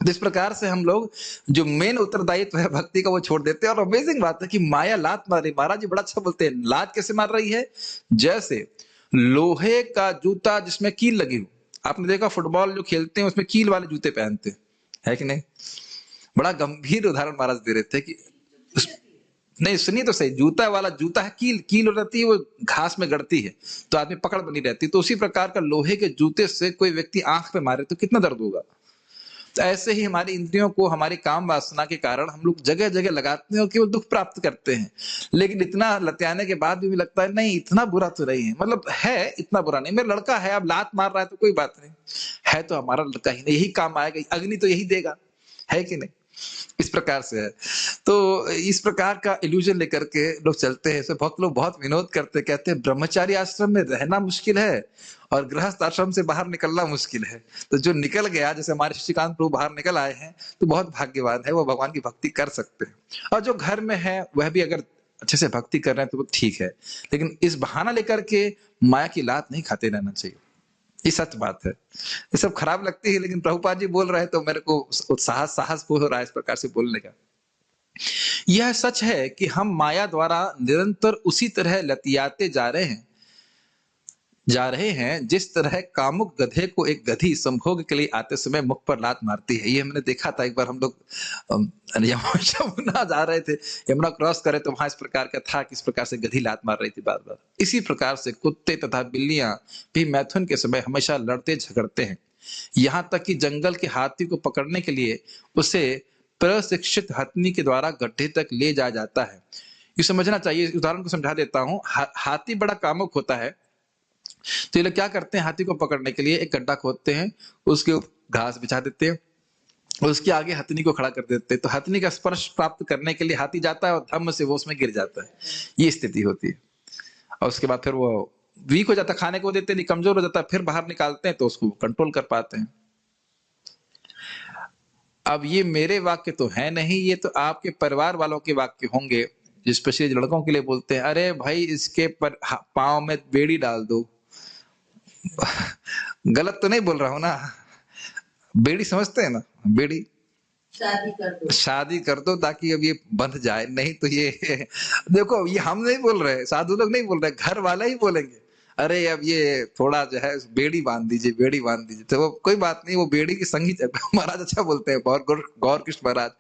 इस प्रकार से हम लोग जो मेन उत्तरदायित्व है भक्ति का वो छोड़ देते हैं। और अमेजिंग बात है कि माया लात मार रही, महाराज जी बड़ा अच्छा बोलते हैं, लात कैसे मार रही है, जैसे लोहे का जूता जिसमें कील लगी हो। आपने देखा फुटबॉल जो खेलते हैं उसमें कील वाले जूते पहनते है कि नहीं। बड़ा गंभीर उदाहरण महाराज दे रहे थे कि नहीं सुनिए तो सही, जूता वाला जूता है, कील रहती है, वो घास में गड़ती है तो आदमी पकड़ बनी रहती है। तो उसी प्रकार का लोहे के जूते से कोई व्यक्ति आंख पे मारे तो कितना दर्द होगा। तो ऐसे ही हमारी इंद्रियों को हमारी काम वासना के कारण हम लोग जगह जगह लगाते हैं और केवल दुख प्राप्त करते हैं। लेकिन इतना लत्याने के बाद भी लगता है नहीं इतना बुरा तो नहीं है, मतलब है इतना बुरा नहीं, मेरा लड़का है, अब लात मार रहा है तो कोई बात नहीं है, तो हमारा लड़का ही नहीं, यही काम आएगा, अग्नि तो यही देगा, है कि नहीं। इस प्रकार से है। तो इस प्रकार का इल्यूजन लेकर के लोग चलते हैं। इसमें बहुत लोग बहुत विनोद करते, कहते हैं ब्रह्मचारी आश्रम में रहना मुश्किल है और गृहस्थ आश्रम से बाहर निकलना मुश्किल है। तो जो निकल गया, जैसे हमारे शशिकांत प्रभु बाहर निकल आए हैं, तो बहुत भाग्यवान है, वो भगवान की भक्ति कर सकते हैं। और जो घर में है वह भी अगर अच्छे से भक्ति कर रहे हैं तो वो ठीक है, लेकिन इस बहाना लेकर के माया की लात नहीं खाते रहना चाहिए। ये सच बात है। ये सब खराब लगती है, लेकिन प्रभुपाद जी बोल रहे हैं तो मेरे को उत्साह साहस हो रहा है इस प्रकार से बोलने का। यह सच है कि हम माया द्वारा निरंतर उसी तरह लतियाते जा रहे हैं जिस तरह कामुक गधे को एक गधी संभोग के लिए आते समय मुख पर लात मारती है। ये हमने देखा था एक बार, हम लोग यमुना जा रहे थे, यमुना क्रॉस करे तो वहां इस प्रकार का था, किस प्रकार से गधी लात मार रही थी बार बार। इसी प्रकार से कुत्ते तथा बिल्लियां भी मैथुन के समय हमेशा लड़ते झगड़ते हैं। यहाँ तक कि जंगल के हाथी को पकड़ने के लिए उसे प्रशिक्षित हथनी के द्वारा गड्ढे तक ले जाया जाता है। ये समझना चाहिए, इस उदाहरण को समझा देता हूँ। हाथी बड़ा कामुक होता है, तो ये लोग क्या करते हैं, हाथी को पकड़ने के लिए एक गड्ढा खोदते हैं, उसके ऊपर घास बिछा देते हैं और उसके आगे हथनी को खड़ा कर देते हैं। तो हथनी का स्पर्श प्राप्त करने के लिए हाथी जाता है और धम्म से वो उसमें गिर जाता है। ये स्थिति होती है। और उसके बाद फिर वो वीक हो जाता है, खाने को देते नहीं, कमजोर हो जाता है, फिर बाहर निकालते हैं तो उसको कंट्रोल कर पाते हैं। अब ये मेरे वाक्य तो है नहीं, ये तो आपके परिवार वालों के वाक्य होंगे, स्पेशली लड़कों के लिए बोलते हैं, अरे भाई इसके पर पाँव में बेड़ी डाल दो। गलत तो नहीं बोल रहा हूं ना? बेड़ी समझते हैं ना? बेड़ी शादी कर दो ताकि अब ये बंध जाए, नहीं तो ये देखो, ये हम नहीं बोल रहे, साधु लोग नहीं बोल रहे, घर वाले ही बोलेंगे, अरे अब ये थोड़ा जो है बेड़ी बांध दीजिए, बेड़ी बांध दीजिए। तो वो कोई बात नहीं, वो बेड़ी की संगी महाराज अच्छा बोलते हैं, गौर कृष्ण महाराज,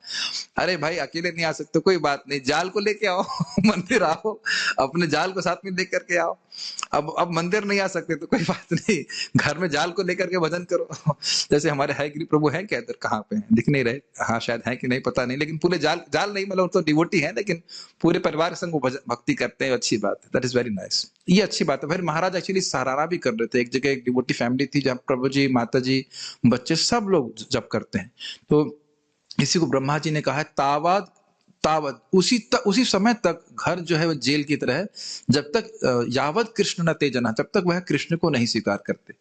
अरे भाई अकेले नहीं आ सकते, कोई बात नहीं, जाल को लेके आओ, मंदिर आओ, अपने जाल को साथ में लेकर के आओ। अब मंदिर नहीं आ सकते तो कोई बात नहीं, घर में जाल को लेकर के भजन करो। जैसे हमारे हयग्रीव प्रभु हैं क्या इधर, कहाँ पे हैं, दिख नहीं रहे, हाँ शायद है कि नहीं पता नहीं, लेकिन पूरे जाल नहीं, मतलब तो डिवोटी है, लेकिन पूरे परिवार के संग वो भक्ति करते हैं, अच्छी बात है, दैट इज वेरी नाइस, ये अच्छी बात है। फिर महाराज एक्चुअली सराहना भी कर रहे थे, एक जगह एक डिवोटी फैमिली थी जहाँ प्रभु जी, माता जी, बच्चे सब लोग जप करते हैं। तो इसी को ब्रह्मा जी ने कहा है, तावत उसी समय तक घर जो है वो जेल की तरह है, जब तक यावत कृष्ण न तेजना, जब तक वह कृष्ण को नहीं स्वीकार करते।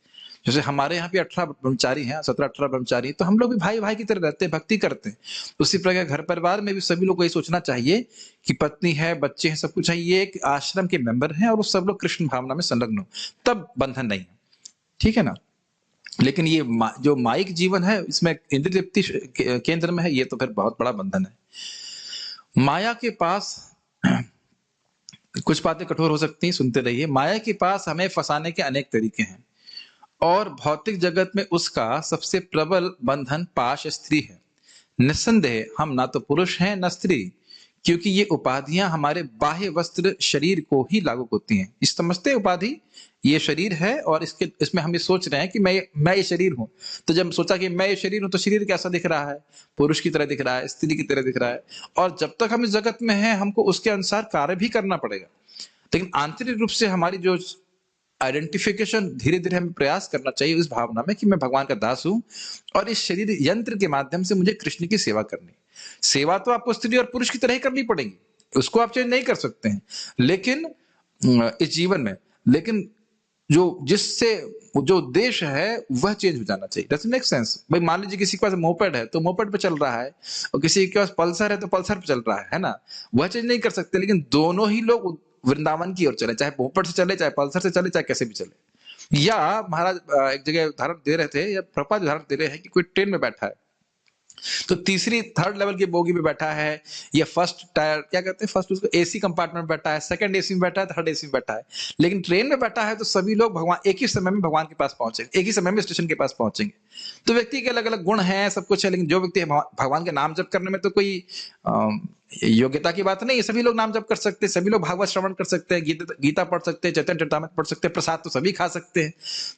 जैसे हमारे यहाँ भी 18 ब्रह्मचारी हैं, 17-18 ब्रह्मचारी, तो हम लोग भी भाई भाई की तरह रहते हैं, भक्ति करते हैं। उसी प्रकार घर परिवार में भी सभी लोग को ये सोचना चाहिए कि पत्नी है, बच्चे हैं, सब कुछ है, ये एक आश्रम के मेंबर हैं और वो सब लोग कृष्ण भावना में संलग्न हो, तब बंधन नहीं है, ठीक है ना? लेकिन ये जो माइक जीवन है, इसमें इंद्रिय तृप्ति केंद्र में है, ये तो फिर बहुत बड़ा बंधन है। माया के पास कुछ बातें कठोर हो सकती हैं, सुनते रहिए। माया के पास हमें फंसाने के अनेक तरीके हैं और भौतिक जगत में उसका सबसे प्रबल बंधन पाश स्त्री है। निस्संदेह हम ना तो पुरुष हैं न स्त्री, क्योंकि ये उपाधियां हमारे बाह्य वस्त्र शरीर को ही लागू होती हैं। इस समझते उपाधि ये शरीर है और इसमें हम ये सोच रहे हैं कि मैं ये शरीर हूं। तो जब सोचा कि मैं ये शरीर हूं, तो शरीर कैसा दिख रहा है? पुरुष की तरह दिख रहा है, स्त्री की तरह दिख रहा है, और जब तक हम इस जगत में हैं हमको उसके अनुसार कार्य भी करना पड़ेगा। लेकिन आंतरिक रूप से हमारी जो आइडेंटिफिकेशन धीरे धीरे हमें प्रयास करना चाहिए इस भावना में कि मैं भगवान का दास हूं और इस शरीर यंत्र के माध्यम से मुझे कृष्ण की सेवा करनी। सेवा तो आपको स्त्री और पुरुष की तरह ही करनी पड़ेगी, उसको आप चेंज नहीं कर सकते हैं, लेकिन इस जीवन में, लेकिन जो उद्देश्य है वह चेंज हो जाना चाहिए। Doesn't make sense. भाई मान लीजिए किसी के पास मोपेड है तो मोपेड पे चल रहा है, और किसी के पास पल्सर है तो पल्सर पे चल रहा है ना? वह चेंज नहीं कर सकते, लेकिन दोनों ही लोग वृंदावन की ओर चले, चाहे मोपेड से चले, चाहे पल्सर से चले, चाहे कैसे भी चले। या महाराज एक जगह उदाहरण दे रहे थे, या प्रपात उदाहरण दे रहे हैं कि कोई ट्रेन में बैठा है, तो थर्ड लेवल की बोगी में बैठा है, या फर्स्ट टायर क्या कहते हैं, फर्स्ट उसको एसी कंपार्टमेंट में बैठा है, सेकंड एसी में बैठा है, थर्ड एसी में बैठा है, लेकिन ट्रेन में बैठा है तो सभी लोग भगवान एक ही समय में भगवान के पास पहुंचेंगे, एक ही समय में स्टेशन के पास पहुंचेंगे। तो व्यक्ति के अलग अलग गुण हैं, सब कुछ है, लेकिन जो व्यक्ति भगवान के नाम जप करने में तो कोई योग्यता की बात नहीं है। सभी लोग नाम जप कर सकते हैं, सभी लोग भागवत श्रवण कर सकते हैं, गीता पढ़ सकते हैं, चैतन्य चरितामृत पढ़ सकते हैं, प्रसाद तो सभी खा सकते हैं,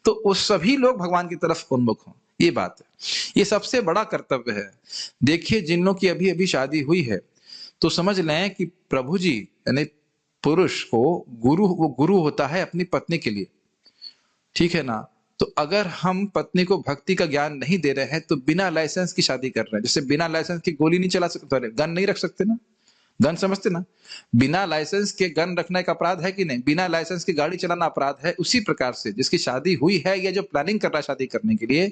तो वो सभी लोग भगवान की तरफ उन्मुख हों, ये बात है। ये सबसे बड़ा कर्तव्य है। देखिए जिन लोगों की अभी अभी शादी हुई है, तो समझ लें कि प्रभु जी यानी पुरुष को वो गुरु होता है अपनी पत्नी के लिए, ठीक है ना? तो अगर हम पत्नी को भक्ति का ज्ञान नहीं दे रहे हैं तो बिना लाइसेंस की शादी कर रहे हैं। जैसे बिना लाइसेंस की गोली नहीं चला सकते, गन नहीं रख सकते ना, गन समझते ना, बिना लाइसेंस के गन रखना एक अपराध है कि नहीं, बिना लाइसेंस की गाड़ी चलाना अपराध है। उसी प्रकार से जिसकी शादी हुई है या जो प्लानिंग कर रहा है शादी करने के लिए,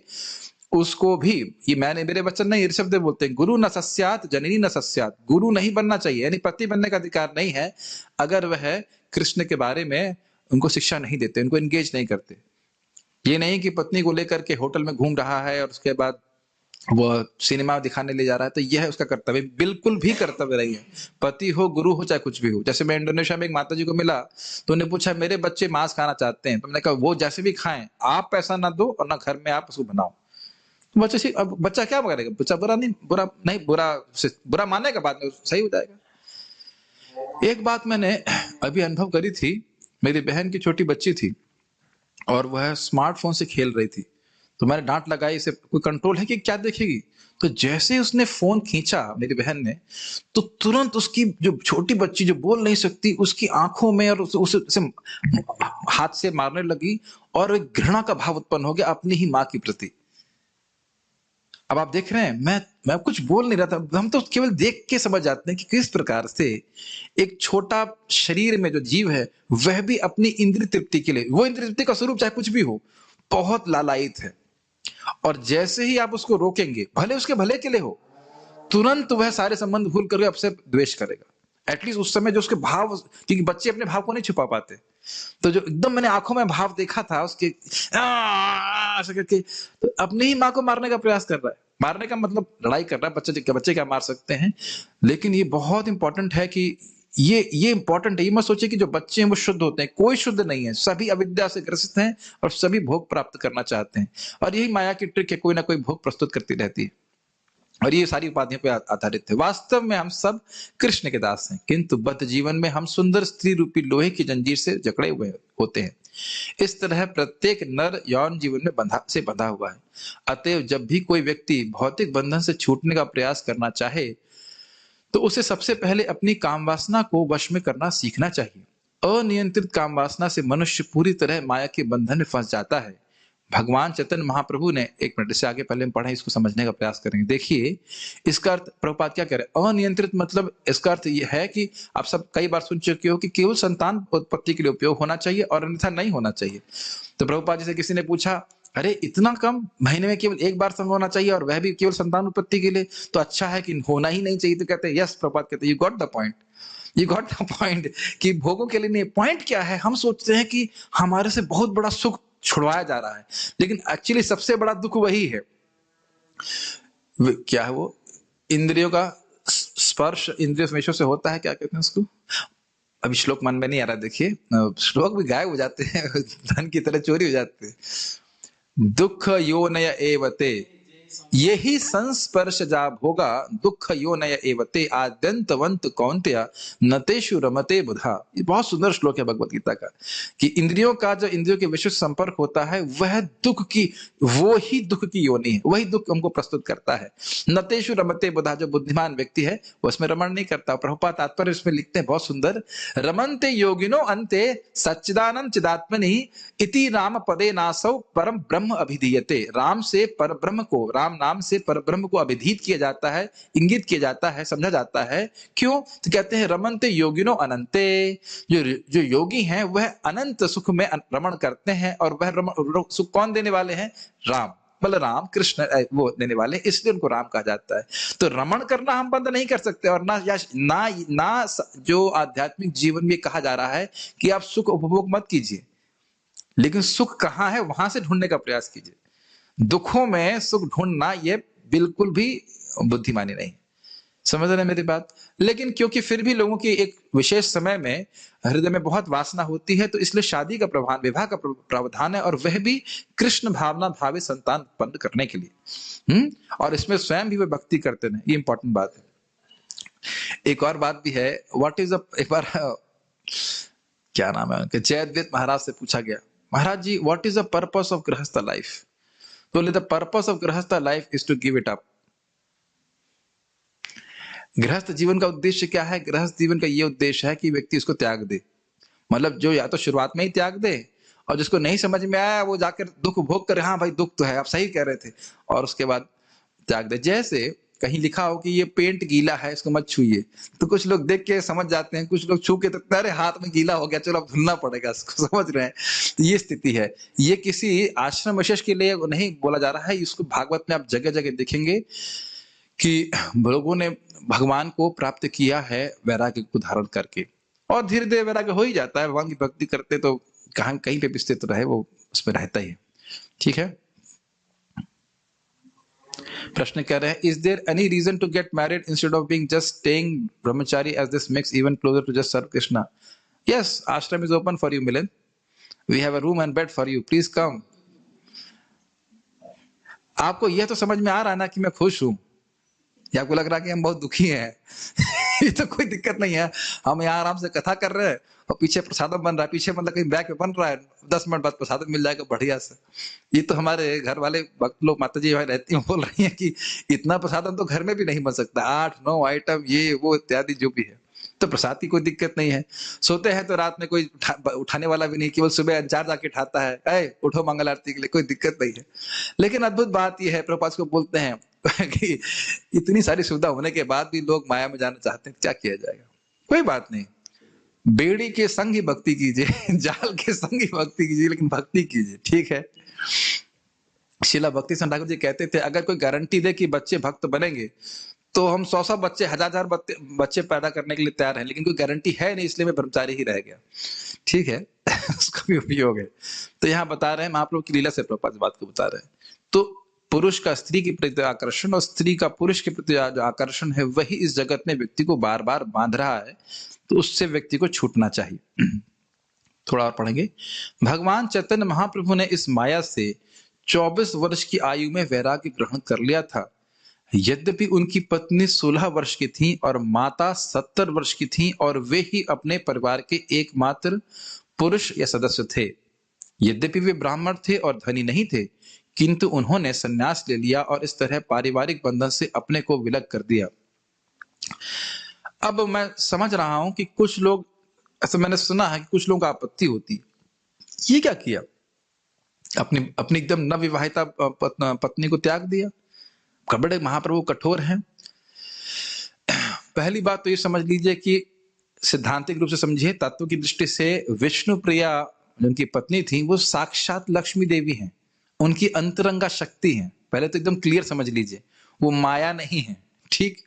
उसको भी, ये मैंने, मेरे वचन नहीं, ऋषभ देव बोलते हैं, गुरु न सस्यात जननी न सस्यात, गुरु नहीं बनना चाहिए, यानी पति बनने का अधिकार नहीं है अगर वह कृष्ण के बारे में उनको शिक्षा नहीं देते, उनको एंगेज नहीं करते। ये नहीं कि पत्नी को लेकर के होटल में घूम रहा है और उसके बाद वो सिनेमा दिखाने ले जा रहा है तो यह है उसका कर्तव्य, बिल्कुल भी कर्तव्य नहीं है। पति हो, गुरु हो, चाहे कुछ भी हो। जैसे मैं इंडोनेशिया में एक माता जी को मिला तो उन्हें पूछा, मेरे बच्चे मांस खाना चाहते हैं, तो मैंने कहा वो जैसे भी खाएं, आप पैसा ना दो और ना घर में आप उसको बनाओ। तो बच्चे से, अब बच्चा क्या करेगा, बच्चा बुरा मानेगा, बाद में सही हो जाएगा। एक बात मैंने अभी अनुभव करी थी, मेरी बहन की छोटी बच्ची थी और वह स्मार्टफोन से खेल रही थी, तो मैंने डांट लगाई, इसे कोई कंट्रोल है कि क्या देखेगी। तो जैसे ही उसने फोन खींचा मेरी बहन ने, तो तुरंत उसकी जो छोटी बच्ची जो बोल नहीं सकती, उसकी आंखों में और उसे हाथ से मारने लगी और एक घृणा का भाव उत्पन्न हो गया अपनी ही माँ के प्रति। अब आप देख रहे हैं, मैं कुछ बोल नहीं रहा था, हम तो केवल देख के समझ जाते हैं कि किस प्रकार से एक छोटा शरीर में जो जीव है वह भी अपनी इंद्रिय तृप्ति के लिए, वो इंद्रिय तृप्ति का स्वरूप चाहे कुछ भी हो, बहुत लालायित है। और जैसे ही आप उसको रोकेंगे, भले उसके भले के लिए हो, तुरंत वह सारे संबंध भूल करके आपसे द्वेष करेगा। एटलीस्ट उस समय जो उसके भाव, क्योंकि बच्चे अपने भाव को नहीं छुपा पाते, तो जो एकदम मैंने आंखों में भाव देखा था उसके, ऐसे करके, तो अपनी ही माँ को मारने का प्रयास कर रहा है। मारने का मतलब लड़ाई कर रहा है, बच्चे क्या मार सकते हैं। लेकिन ये बहुत इंपॉर्टेंट है कि ये इंपॉर्टेंट है, ये मत सोचिए कि जो बच्चे हैं वो शुद्ध होते हैं, कोई शुद्ध नहीं है, सभी अविद्या से ग्रसित हैं और सभी भोग प्राप्त करना चाहते हैं। और यही माया की ट्रिक है, कोई ना कोई भोग प्रस्तुत करती रहती है और ये सारी उपाधियों पर आधारित है। वास्तव में हम सब कृष्ण के दास हैं, किंतु बद्ध जीवन में हम सुंदर स्त्री रूपी लोहे की जंजीर से जकड़े हुए होते हैं। इस तरह प्रत्येक नर यौन जीवन में बंधा हुआ है। अतएव जब भी कोई व्यक्ति भौतिक बंधन से छूटने का प्रयास करना चाहे तो उसे सबसे पहले अपनी काम वासना को वश में करना सीखना चाहिए। अनियंत्रित काम वासना से मनुष्य पूरी तरह माया के बंधन में फंस जाता है। भगवान चैतन्य महाप्रभु ने, एक मिनट से आगे पहले हम पढ़ें, इसको समझने का प्रयास करेंगे। देखिए इसका अर्थ प्रभुपाद क्या कह रहे हैं, अनियंत्रित मतलब इसका अर्थ यह है कि आप सब कई बार सुन चुके हो कि केवल संतान उत्पत्ति के लिए उपयोग होना चाहिए और अन्यथा नहीं होना चाहिए। तो प्रभुपाद जी से किसी ने पूछा, अरे इतना कम, महीने में केवल एक बार संग होना चाहिए और वह भी केवल संतान उत्पत्ति के लिए, तो अच्छा है कि होना ही नहीं चाहिए। तो कहते हैं यस, प्रभुपाद कहते हैं, you got the point, you got the point, कि भोगों के लिए नहीं। पॉइंट क्या है, हम सोचते हैं कि हमारे से बहुत बड़ा सुख छुड़वाया जा रहा है, लेकिन एक्चुअली सबसे बड़ा दुख वही है। क्या है वो, इंद्रियों का स्पर्श इंद्रियों से होता है, क्या कहते हैं उसको, अभी श्लोक मन में नहीं आ रहा। देखिए श्लोक भी गायब हो जाते हैं धन की तरह चोरी हो जाते हैं। दुख योनय एवते, यही संस्पर्श जा भोगा, दुख योनय एवते आद्यंतवंत कौन्तेय नतेषु रमते बुधा। ये बहुत सुंदर श्लोक है भगवत गीता का, कि इंद्रियों का जो इंद्रियों के विशुद्ध संपर्क होता है वह दुख की, वो ही दुख की योनि है, वही दुख हमको प्रस्तुत करता है। नतेषु रमते बुधा, जो बुद्धिमान व्यक्ति है वो इसमें रमण नहीं करता। प्रभुपाद तात्पर्य इसमें लिखते हैं बहुत सुंदर, रमन्ते योगिनो अन्ते सच्चिदानंद चिदात्मनि इति राम पदे नासौ परम ब्रह्म अभिधीयते। राम से पर ब्रह्म को, राम नाम से पर ब्रह्म को अभिधीत किया जाता है, इंगित किया जाता है, समझा जाता है। क्यों? तो कहते हैं रमन्ते योगिनो अनंते, जो योगी हैं वह अनंत सुख में रमण करते हैं, और वह सुख कौन देने वाले हैं? राम, बलराम कृष्ण वो देने वाले, इसलिए उनको राम कहा जाता है। तो रमण करना हम बंद नहीं कर सकते, और ना जो आध्यात्मिक जीवन में कहा जा रहा है कि आप सुख उपभोग मत कीजिए, लेकिन सुख कहाँ है वहां से ढूंढने का प्रयास कीजिए। दुखों में सुख ढूंढना ये बिल्कुल भी बुद्धिमानी नहीं। समझ रहे हैं मेरी बात? लेकिन क्योंकि फिर भी लोगों की एक विशेष समय में हृदय में बहुत वासना होती है, तो इसलिए शादी का प्रभाव, विवाह का प्रावधान है, और वह भी कृष्ण भावना भावी संतान उत्पन्न करने के लिए। और इसमें स्वयं भी वे भक्ति करते हैं, ये इंपॉर्टेंट बात है। एक और बात भी है, व्हाट इज एक बार क्या नाम है उनके, जयद्वित महाराज से पूछा गया, Maharaj ji what is the purpose of grihastha life? तो the purpose of grihastha life is to give it up. गृहस्थ जीवन का उद्देश्य क्या है? गृहस्थ जीवन का ये उद्देश्य है कि व्यक्ति उसको त्याग दे, मतलब जो या तो शुरुआत में ही त्याग दे और जिसको नहीं समझ में आया वो जाकर दुख भोग कर, हाँ भाई दुख तो है, आप सही कह रहे थे, और उसके बाद त्याग दे। जैसे कहीं लिखा हो कि ये पेंट गीला है, इसको मत छूइए, तो कुछ लोग देख के समझ जाते हैं, कुछ लोग छू के तो अरे हाथ में गीला हो गया, चलो अब धुलना पड़ेगा इसको, समझ रहे हैं। तो ये स्थिति है। ये किसी आश्रम विशेष के लिए नहीं बोला जा रहा है, इसको भागवत में आप जगह जगह देखेंगे कि लोगों ने भगवान को प्राप्त किया है वैराग्य को धारण करके, और धीरे धीरे वैराग्य हो ही जाता है। भगवान की भक्ति करते तो कहीं कहीं पे भी स्थित रहे वो उसमें रहता ही है। ठीक है। प्रश्न कह रहे हैं, is there any reason to get married instead of being just staying brahmachari, as this makes even closer to just serve Krishna? Yes, ashram is open for you Milan, we have a room and bed for you, please come. आपको यह तो समझ में आ रहा है ना कि मैं खुश हूं, या आपको लग रहा है कि हम बहुत दुखी हैं? ये तो कोई दिक्कत नहीं है, हम यहाँ आराम से कथा कर रहे हैं और पीछे प्रसादम बन रहा है, पीछे मतलब कहीं बैग पे बन रहा है, 10 मिनट बाद प्रसादम मिल जाएगा बढ़िया से। ये तो हमारे घर वाले भक्त लोग, माता जी रहती हैं, बोल रही हैं कि इतना प्रसादम तो घर में भी नहीं बन सकता, 8-9 आइटम ये वो इत्यादि जो भी है। तो प्रसाद की कोई दिक्कत नहीं है। सोते हैं तो रात में कोई उठाने वाला भी नहीं, केवल सुबह अंचार जाके उठाता है, ऐ उठो मंगल आरती के लिए, कोई दिक्कत नहीं है। लेकिन अद्भुत बात यह है, प्रभुपाद को बोलते हैं कि इतनी सारी सुविधा होने के बाद भी लोग माया में जाना चाहते हैं, क्या किया जाएगा? कोई बात नहीं, बेड़ी के संग ही भक्ति कीजिए, जाल के संग ही भक्ति कीजिए, लेकिन भक्ति कीजिए। ठीक है। शिला भक्ति सिंह ठाकुर जी कहते थे, अगर कोई गारंटी दे कि बच्चे भक्त बनेंगे तो हम 100 बच्चे, 1000 बच्चे पैदा करने के लिए तैयार हैं, लेकिन कोई गारंटी है नहीं, इसलिए मैं ब्रह्मचारी ही रह गया। ठीक है। उसका भी उपयोग है। तो यहाँ बता रहे हैं, महाप्रभु की लीला से प्रभुपाद बात को बता रहे हैं। तो पुरुष का स्त्री के प्रति आकर्षण और स्त्री का पुरुष के प्रति जो आकर्षण है, वही इस जगत में व्यक्ति को बार बार बांध रहा है, तो उससे व्यक्ति को छूटना चाहिए। थोड़ा और पढ़ेंगे। भगवान चैतन्य महाप्रभु ने इस माया से 24 वर्ष की आयु में वैराग्य ग्रहण कर लिया था। यद्यपि उनकी पत्नी 16 वर्ष की थी और माता 70 वर्ष की थी, और वे ही अपने परिवार के एकमात्र पुरुष या सदस्य थे। यद्यपि वे ब्राह्मण थे और धनी नहीं थे, किंतु उन्होंने संन्यास ले लिया और इस तरह पारिवारिक बंधन से अपने को विलग कर दिया। अब मैं समझ रहा हूं कि कुछ लोग, ऐसा मैंने सुना है कि कुछ लोगों को आपत्ति होती, ये क्या किया, अपनी अपनी एकदम नवविवाहिता पत्नी को त्याग दिया। बड़े महाप्रभु कठोर हैं। पहली बात तो ये समझ लीजिए कि सिद्धांतिक रूप से समझिए, तत्व की दृष्टि से विष्णु प्रिया जिनकी पत्नी थी वो साक्षात लक्ष्मी देवी हैं, उनकी अंतरंगा शक्ति है। पहले तो एकदम क्लियर समझ लीजिए, वो माया नहीं है। ठीक।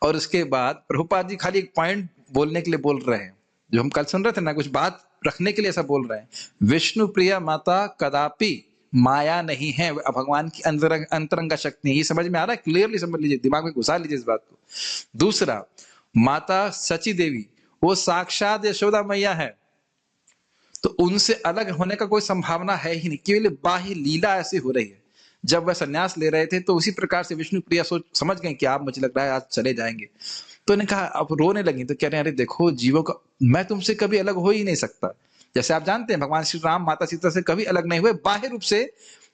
और उसके बाद प्रभुपाद जी खाली एक पॉइंट बोलने के लिए बोल रहे हैं, जो हम कल सुन रहे थे ना, कुछ बात रखने के लिए ऐसा बोल रहे हैं। विष्णु प्रिया माता कदापि माया नहीं है, भगवान की अंतरंगा शक्ति है। ये समझ में आ रहा है? क्लियरली समझ लीजिए, दिमाग में घुसा लीजिए इस बात को। दूसरा, माता सची देवी वो साक्षात यशोदा मैया है, तो उनसे अलग होने का कोई संभावना है ही नहीं। केवल बाह्य लीला ऐसी हो रही है। जब वह संन्यास ले रहे थे तो उसी प्रकार से विष्णु प्रिया सोच समझ गए कि आप, मुझे लग रहा है आज चले जाएंगे। तो उन्होंने कहा, अब रोने लगी, तो कह रहे हैं, अरे देखो जीवों का, मैं तुमसे कभी अलग हो ही नहीं सकता। जैसे आप जानते हैं भगवान श्री राम माता सीता से कभी अलग नहीं हुए, बाह्य रूप से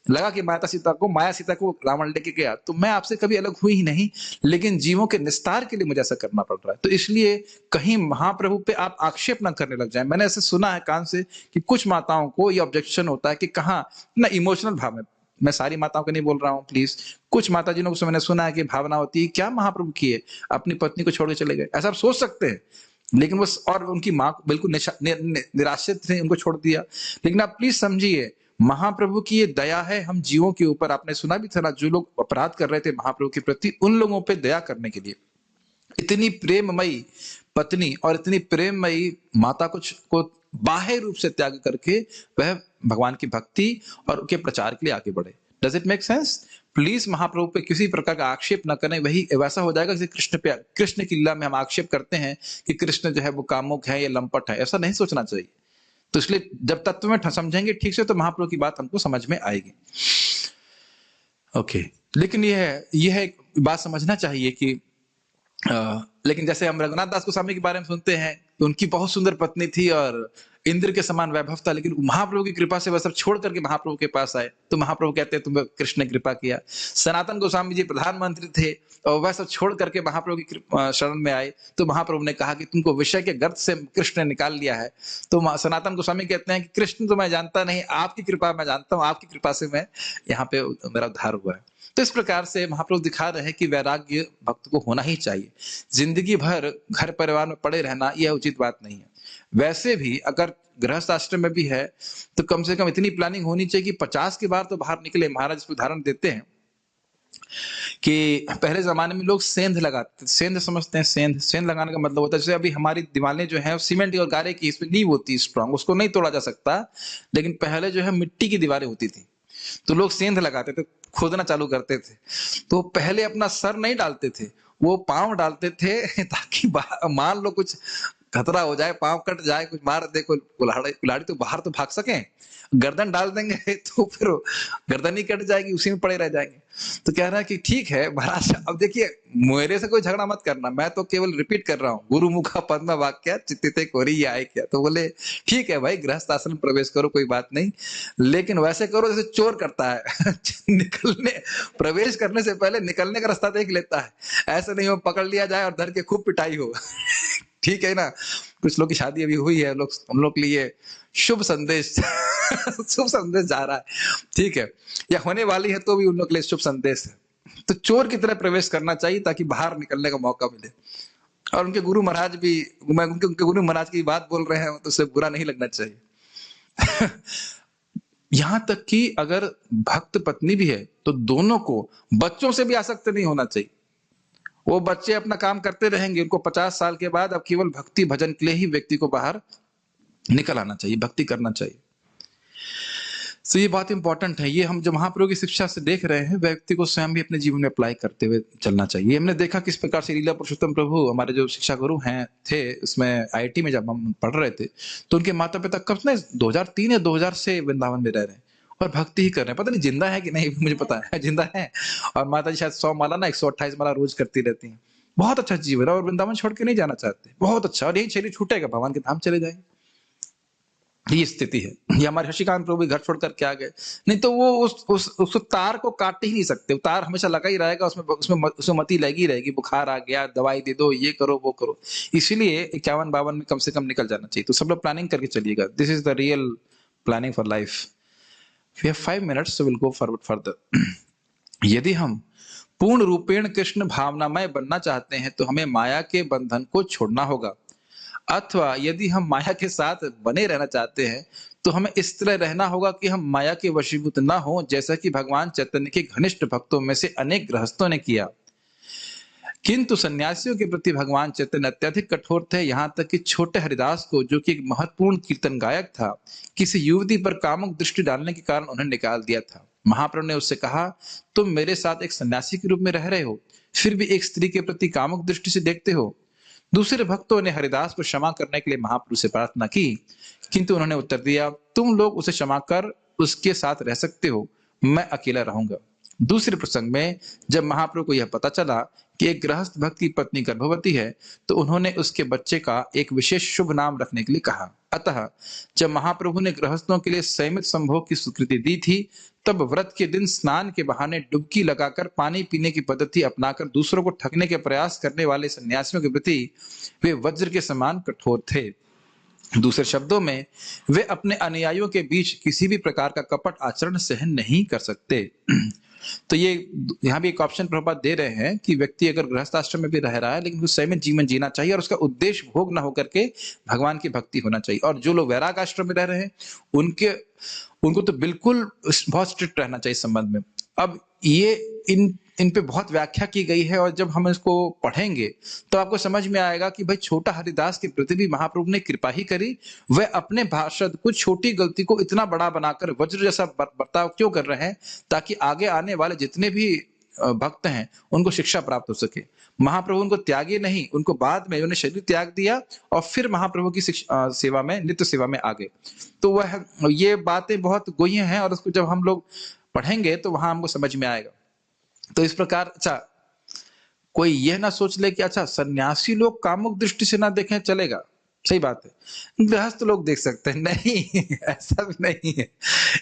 लगा कि माता सीता को रावण लेके गया, तो मैं आपसे कभी अलग हुई ही नहीं, लेकिन जीवों के निस्तार के लिए मुझे ऐसा करना पड़ रहा है। तो इसलिए कहीं महाप्रभु पे आप आक्षेप ना करने लग जाए। मैंने ऐसे सुना है कान से कि कुछ माताओं को ये ऑब्जेक्शन होता है कि कहाँ ना इमोशनल भाव में, मैं सारी माताओं को नहीं बोल रहा हूँ प्लीज, कुछ माता जी को मैंने सुना है कि भावना होती है, क्या महाप्रभु की है, अपनी पत्नी को छोड़ के चले गए, ऐसा आप सोच सकते हैं। लेकिन वो, और उनकी माँ बिल्कुल निराशित थे, उनको छोड़ दिया। लेकिन आप प्लीज समझिए, महाप्रभु की ये दया है हम जीवों के ऊपर। आपने सुना भी था ना, जो लोग अपराध कर रहे थे महाप्रभु के प्रति, उन लोगों पे दया करने के लिए इतनी प्रेममयी पत्नी और इतनी प्रेममयी माता को बाह्य रूप से त्याग करके वह भगवान की भक्ति और उनके प्रचार के लिए आगे बढ़े। Does it make sense? Please Mahaprabhu पे किसी प्रकार का आक्षेप न करें। वही वैसा हो जाएगा जैसे कृष्ण की लीला में हम आक्षेप करते हैं कि कृष्ण जो है वो कामुक है या लंपट है। ऐसा नहीं सोचना चाहिए। तो इसलिए जब तत्व में समझेंगे ठीक से तो महाप्रभु की बात हमको समझ में आएगी। ओके। लेकिन यह एक बात समझना चाहिए कि लेकिन जैसे हम रघुनाथ दास गोस्वामी के बारे में सुनते हैं तो उनकी बहुत सुंदर पत्नी थी और इंद्र के समान वैभव था, लेकिन महाप्रभु की कृपा से वह सब छोड़ करके महाप्रभु के पास आए। तो महाप्रभु कहते हैं तुम्हें कृष्ण ने कृपा किया। सनातन गोस्वामी जी प्रधानमंत्री थे और वह सब छोड़ करके महाप्रभु की शरण में आए। तो महाप्रभु ने कहा कि तुमको विषय के गर्त से कृष्ण ने निकाल लिया है। तो सनातन गोस्वामी कहते हैं कि कृष्ण तो मैं जानता नहीं, आपकी कृपा मैं जानता हूँ, आपकी कृपा से मैं यहाँ पे मेरा उद्धार हुआ है। तो इस प्रकार से महाप्रभु दिखा रहे हैं कि वैराग्य भक्त को होना ही चाहिए। जिंदगी भर घर परिवार में पड़े रहना यह उचित बात नहीं है। वैसे भी अगर गृहस्थ आश्रम में भी है तो कम से कम इतनी प्लानिंग होनी चाहिए कि 50 के बार तो बाहर निकले। महाराज इस उदाहरण देते हैं कि पहले जमाने में लोग सेंध लगाते, सेंध समझते हैं, सेंध लगाने का मतलब होता है जैसे अभी हमारी दीवारें जो है सीमेंट और गारे की, इसमें नींव होती है स्ट्रांग, उसको नहीं तोड़ा जा सकता। लेकिन पहले जो है मिट्टी की दीवारें होती थी, तो लोग सेंध लगाते थे, खोदना चालू करते थे। तो पहले अपना सर नहीं डालते थे, वो पांव डालते थे ताकि मान लो कुछ खतरा हो जाए, पांव कट जाए, कुछ मार दे कोई कुल्हाड़ी तो बाहर तो भाग सके। गर्दन डाल देंगे तो फिर गर्दन ही कट जाएगी, उसी में पड़े रह जाएंगे। तो कह रहा है कि ठीक है महाराज, अब देखिए मेरे से कोई झगड़ा मत करना, मैं तो केवल रिपीट कर रहा हूँ, गुरु मुखा पद्म वाक्य चित्तिते कोरी आए क्या। तो बोले ठीक है भाई, गृहस्थ आश्रम प्रवेश करो, कोई बात नहीं, लेकिन वैसे करो जैसे चोर करता है निकलने प्रवेश करने से पहले निकलने का रास्ता देख लेता है, ऐसा नहीं हो पकड़ लिया जाए और धर के खूब पिटाई हो ठीक है ना। कुछ लोग की शादी अभी हुई है, लोग हम लोग के लिए शुभ संदेश शुभ संदेश जा रहा है, ठीक है, या होने वाली है तो भी उन लोग के लिए शुभ संदेश है। तो चोर की तरह प्रवेश करना चाहिए ताकि बाहर निकलने का मौका मिले। और उनके गुरु महाराज भी, मैं उनके गुरु महाराज की बात बोल रहे हैं तो उससे बुरा नहीं लगना चाहिए यहां तक कि अगर भक्त पत्नी भी है तो दोनों को बच्चों से भी आसक्त नहीं होना चाहिए। वो बच्चे अपना काम करते रहेंगे, उनको 50 साल के बाद अब केवल भक्ति भजन के लिए ही व्यक्ति को बाहर निकल आना चाहिए, भक्ति करना चाहिए। तो ये बात इंपॉर्टेंट है। ये हम जो महाप्रभु की शिक्षा से देख रहे हैं, व्यक्ति को स्वयं भी अपने जीवन में अप्लाई करते हुए चलना चाहिए। हमने देखा किस प्रकार से लीला पुरुषोत्तम प्रभु हमारे जो शिक्षा गुरु हैं थे, उसमें आईआईटी में जब हम पढ़ रहे थे तो उनके माता पिता कब से 2003 या 2000 से वृंदावन में रह रहे हैं और भक्ति ही कर रहे हैं। पता नहीं जिंदा है कि नहीं, मुझे पता है जिंदा है। और माता जी शायद 100 माला ना 128 माला रोज करती रहती हैं। बहुत अच्छा जीवन है और वृंदावन छोड़ के नहीं जाना चाहते, बहुत अच्छा। और यही शरीर छूटेगा, भगवान के धाम चले जाएंगे। ये स्थिति है। ये हमारे शशिकांत प्रभु भी घर छोड़ करके आ गए, नहीं तो वो उस तार को काट ही नहीं सकते। तार हमेशा लगा ही रहेगा, उसमें मती लगी रहेगी, बुखार आ गया दवाई दे दो, ये करो वो करो। इसीलिए 51-52 में कम से कम निकल जाना चाहिए। तो सब लोग प्लानिंग करके चलिएगा। This is the real planning for life. We have 5 minutes, so we'll go forward further। यदि हम पूर्ण रूपेण कृष्ण भावनामय बनना चाहते हैं तो हमें माया के बंधन को छोड़ना होगा, अथवा यदि हम माया के साथ बने रहना चाहते हैं तो हमें इस तरह रहना होगा कि हम माया के वशीभूत ना हो, जैसा कि भगवान चैतन्य के घनिष्ठ भक्तों में से अनेक गृहस्थों ने किया। किंतु सन्यासियों के प्रति भगवान चैतन्य अत्यधिक कठोर थे, यहाँ तक कि छोटे हरिदास को, जो कि एक महत्वपूर्ण कीर्तन गायक था, किसी युवती पर कामुक दृष्टि डालने के कारण उन्हें निकाल दिया था। महाप्रभु ने उससे कहा, तुम मेरे साथ एक सन्यासी के रूप में रह रहे हो, फिर भी एक स्त्री के प्रति कामुक दृष्टि से देखते हो। दूसरे भक्तों ने हरिदास को क्षमा करने के लिए महाप्रभु से प्रार्थना की, किंतु उन्होंने उत्तर दिया, तुम लोग उसे क्षमा कर उसके साथ रह सकते हो, मैं अकेला रहूंगा। दूसरे प्रसंग में जब महाप्रभु को यह पता चला कि एक गृहस्थ भक्त की पत्नी गर्भवती है तो उन्होंने उसके बच्चे का एक विशेष शुभ नाम रखने के लिए कहा। अतः जब महाप्रभु ने गृहस्थों के लिए संयमित संभोग की स्वीकृति दी थी, तब व्रत के दिन स्नान के बहाने डुबकी लगाकर पानी पीने की पद्धति अपनाकर दूसरों को ठगने के प्रयास करने वाले सन्यासियों के प्रति वे वज्र के समान कठोर थे। दूसरे शब्दों में, वे अपने अनुयायियों के बीच किसी भी प्रकार का कपट आचरण सहन नहीं कर सकते। तो ये यहाँ भी एक ऑप्शन प्रभुपाद दे रहे हैं कि व्यक्ति अगर गृहस्थ आश्रम में भी रह रहा है लेकिन उस संयमित जीवन जीना चाहिए और उसका उद्देश्य भोग ना होकर के भगवान की भक्ति होना चाहिए। और जो लोग वैराग आश्रम में रह रहे हैं उनको तो बिल्कुल बहुत स्ट्रिक्ट रहना चाहिए इस संबंध में। अब ये इन पे बहुत व्याख्या की गई है और जब हम इसको पढ़ेंगे तो आपको समझ में आएगा कि भाई छोटा हरिदास के प्रति भी महाप्रभु ने कृपा ही करी। वह अपने पार्षद को छोटी गलती को इतना बड़ा बनाकर वज्र जैसा बर्ताव क्यों कर रहे हैं, ताकि आगे आने वाले जितने भी भक्त हैं उनको शिक्षा प्राप्त हो सके। महाप्रभु उनको त्यागे नहीं, उनको बाद में उन्होंने शरीर त्याग दिया और फिर महाप्रभु की सेवा में, नित्य सेवा में आ गए। तो वह ये बातें बहुत गोह्य हैं और उसको जब हम लोग पढ़ेंगे तो वहां हमको समझ में आएगा। तो इस प्रकार अच्छा कोई यह ना सोच ले कि अच्छा सन्यासी लोग कामुक दृष्टि से ना देखें चलेगा, सही बात है। गृहस्थ लोग देख सकते हैं, नहीं ऐसा भी नहीं है।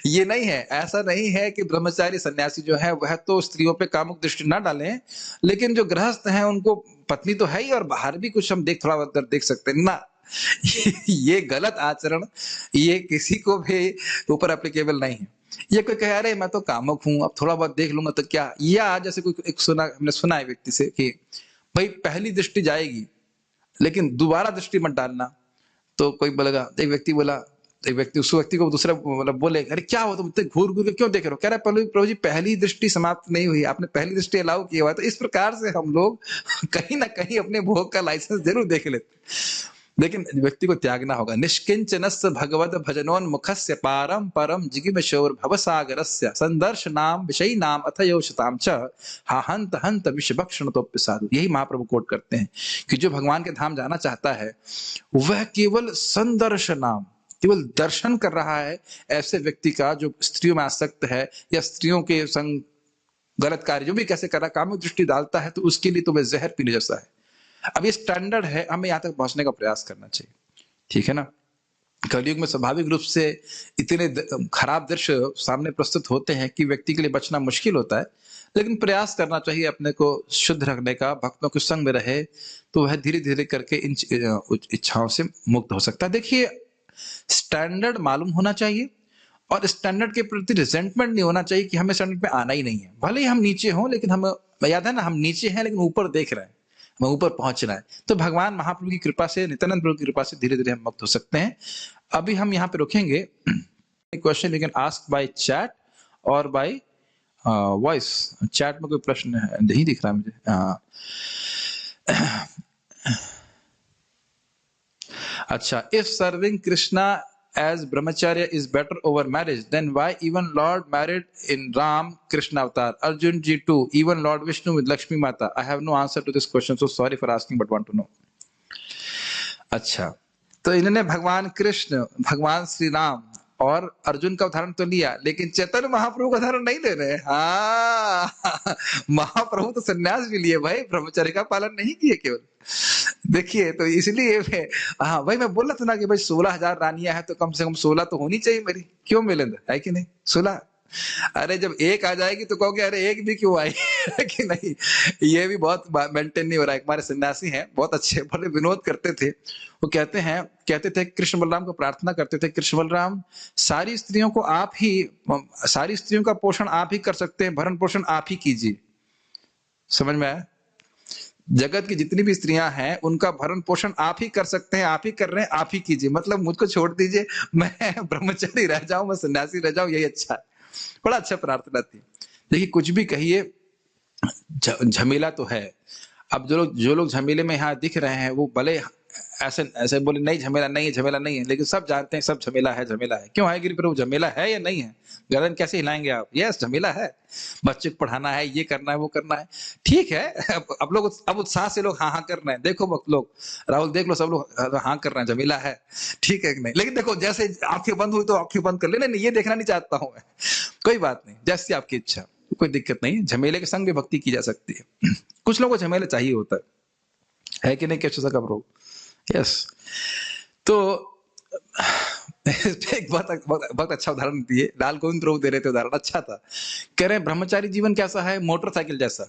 ये नहीं है, ऐसा नहीं है कि ब्रह्मचारी सन्यासी जो है वह तो स्त्रियों पे कामुक दृष्टि ना डालें, लेकिन जो गृहस्थ हैं उनको पत्नी तो है ही और बाहर भी कुछ हम देख थोड़ा बहुत देख सकते हैं ना। ये गलत आचरण, ये किसी को भी ऊपर एप्लीकेबल नहीं है। ये कोई कहे अरे मैं तो कामुक हूं, अब थोड़ा बहुत देख लूंगा तो क्या, या जैसे कोई एक सुना, हमने सुना है व्यक्ति से कि भाई पहली दृष्टि जाएगी लेकिन दोबारा दृष्टि मत डालना। तो कोई बोलेगा, एक व्यक्ति बोला, एक व्यक्ति उस व्यक्ति को दूसरा मतलब बोले अरे क्या हो तुम इतने घूर घूर के क्यों देख रहे हो, कह रहा है प्रभु जी पहली दृष्टि समाप्त नहीं हुई, आपने पहली दृष्टि अलाउ किया हुआ है। तो इस प्रकार से हम लोग कहीं ना कहीं अपने भोग का लाइसेंस जरूर देख लेते, लेकिन व्यक्ति को त्यागना होगा। निष्किंचनस्य भगवद भजनोन्मुखस्य पारम परम जिगिमशोर भवसागरस्य संदर्शनाम विषयीनाम अथयोषताम च हा हंत हंत विषभक्षणतोप्य साधु। यही महाप्रभु कोट करते हैं कि जो भगवान के धाम जाना चाहता है वह केवल संदर्शनाम, केवल दर्शन कर रहा है ऐसे व्यक्ति का जो स्त्रियों में आसक्त है या स्त्रियों के संग गलत कार्य जो भी कैसे कर रहा है, कामुक दृष्टि डालता है, तो उसके लिए तो वह जहर पीने जैसा है। अब ये स्टैंडर्ड है, हमें यहाँ तक पहुंचने का प्रयास करना चाहिए, ठीक है ना। कलयुग में स्वाभाविक रूप से इतने खराब दृश्य सामने प्रस्तुत होते हैं कि व्यक्ति के लिए बचना मुश्किल होता है, लेकिन प्रयास करना चाहिए अपने को शुद्ध रखने का, भक्तों के संग में रहे तो वह धीरे धीरे करके इन इच्छाओं से मुक्त हो सकता है। देखिए स्टैंडर्ड मालूम होना चाहिए और स्टैंडर्ड के प्रति रिजेंटमेंट नहीं होना चाहिए कि हमें स्टैंडर्ड पे आना ही नहीं है। भले ही हम नीचे हों लेकिन हम, याद है ना, हम नीचे हैं लेकिन ऊपर देख रहे हैं, हमें ऊपर पहुंचना है। तो भगवान महाप्रभु की कृपा से, नित्यानंद प्रभु की कृपा से धीरे धीरे हम मुक्त हो सकते हैं। अभी हम यहाँ पे रुकेंगे। Question you can ask by chat और बाय वॉइस। चैट में कोई प्रश्न है नहीं दिख रहा मुझे। अच्छा, if serving Krishna as brahmacharya is better over marriage, then why even Lord married in Ram Krishna avatar, Arjun ji too, even Lord Vishnu with Lakshmi Mata? I have no answer to this question, so sorry for asking but want to know. अच्छा, तो इन्होंने भगवान कृष्ण, भगवान श्री राम और अर्जुन का उदाहरण तो लिया, लेकिन चैतन्य महाप्रभु का उदाहरण नहीं ले रहे। हाँ, महाप्रभु तो सन्यास भी लिए भाई, ब्रह्मचर्य का पालन नहीं किए केवल। देखिए तो इसलिए हाँ भाई, मैं बोल रहा था ना कि भाई 16,000 रानियां हैं तो कम से कम 16 तो होनी चाहिए मेरी, क्यों मिलेंगे, है कि नहीं 16? अरे जब एक आ जाएगी तो कहोगे अरे एक भी क्यों आई, है कि नहीं। ये भी बहुत मेंटेन नहीं हो रहा है। हमारे सन्यासी हैं बहुत अच्छे, बड़े विनोद करते थे। वो कहते थे कृष्ण बलराम को प्रार्थना करते थे, कृष्ण बलराम सारी स्त्रियों को आप ही, सारी स्त्रियों का पोषण आप ही कर सकते हैं, भरण पोषण आप ही कीजिए। समझ में आया? जगत की जितनी भी स्त्रियां हैं उनका भरण पोषण आप ही कर सकते हैं, आप ही कर रहे हैं, आप ही कीजिए। मतलब मुझको छोड़ दीजिए, मैं ब्रह्मचारी रह जाऊं, मैं सन्यासी रह जाऊं, यही अच्छा है। बड़ा अच्छा प्रार्थना थी। देखिए कुछ भी कहिए, झमेला तो है। अब जो लोग झमेले में यहाँ दिख रहे हैं वो भले ऐसे ऐसे बोले नहीं झमेला नहीं है, झमेला नहीं है, लेकिन सब जानते हैं सब झमेला है, झमेला है। क्यों है गिरि प्रभु, झमेला है या नहीं है? गर्दन कैसे हिलाएंगे आप? यस झमेला है, बच्चे को पढ़ाना है, ये करना है, वो करना है, ठीक है। अब लोग अब उत्साह से लोग हाँ हाँ कर रहे हैं। देखो लोग, राहुल देख लो, सब लोग हाँ कर रहे हैं, झमेला है, ठीक है कि नहीं। लेकिन देखो जैसे आंखें बंद हुई तो आंखें बंद कर ले, नहीं ये देखना नहीं चाहता हूं मैं, कोई बात नहीं, जैसी आपकी इच्छा, कोई दिक्कत नहीं। झमेले के संग भी भक्ति की जा सकती है। कुछ लोगों को झमेला चाहिए होता है कि नहीं, कैसे सका प्रभु? यस। तो एक बहुत अच्छा उदाहरण दिए, लाल गोविंद प्रभु दे रहे थे उदाहरण, अच्छा था। कह रहे हैं ब्रह्मचारी जीवन कैसा है, मोटरसाइकिल जैसा,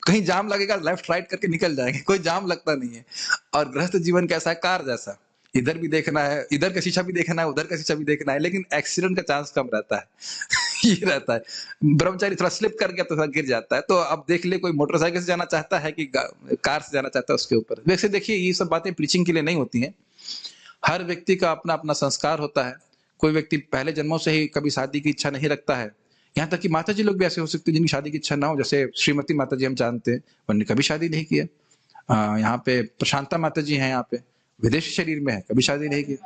कहीं जाम लगेगा लेफ्ट राइट करके निकल जाएंगे, कोई जाम लगता नहीं है। और गृहस्थ जीवन कैसा है, कार जैसा, इधर भी देखना है, इधर का शीशा भी देखना है, उधर का शीशा भी देखना है, लेकिन एक्सीडेंट का चांस कम रहता है। ये रहता है। ब्रह्मचारी थोड़ा स्लिप कर गया तो थोड़ा गिर जाता है। तो अब देख ले, कोई मोटरसाइकिल से जाना चाहता है कि कार से जाना चाहता है उसके ऊपर। वैसे देखिए ये सब बातें प्रीचिंग के लिए नहीं होती हैं। हर व्यक्ति का अपना अपना संस्कार होता है। कोई व्यक्ति पहले जन्मों से ही कभी शादी की इच्छा नहीं रखता है। यहाँ तक कि माता जी लोग भी ऐसे हो सकते हैं जिनकी शादी की इच्छा ना हो, जैसे श्रीमती माता जी हम जानते हैं, उन्होंने कभी शादी नहीं किया। यहाँ पे प्रशांता माता जी हैं, यहाँ पे विदेशी शरीर में है, कभी शादी नहीं की।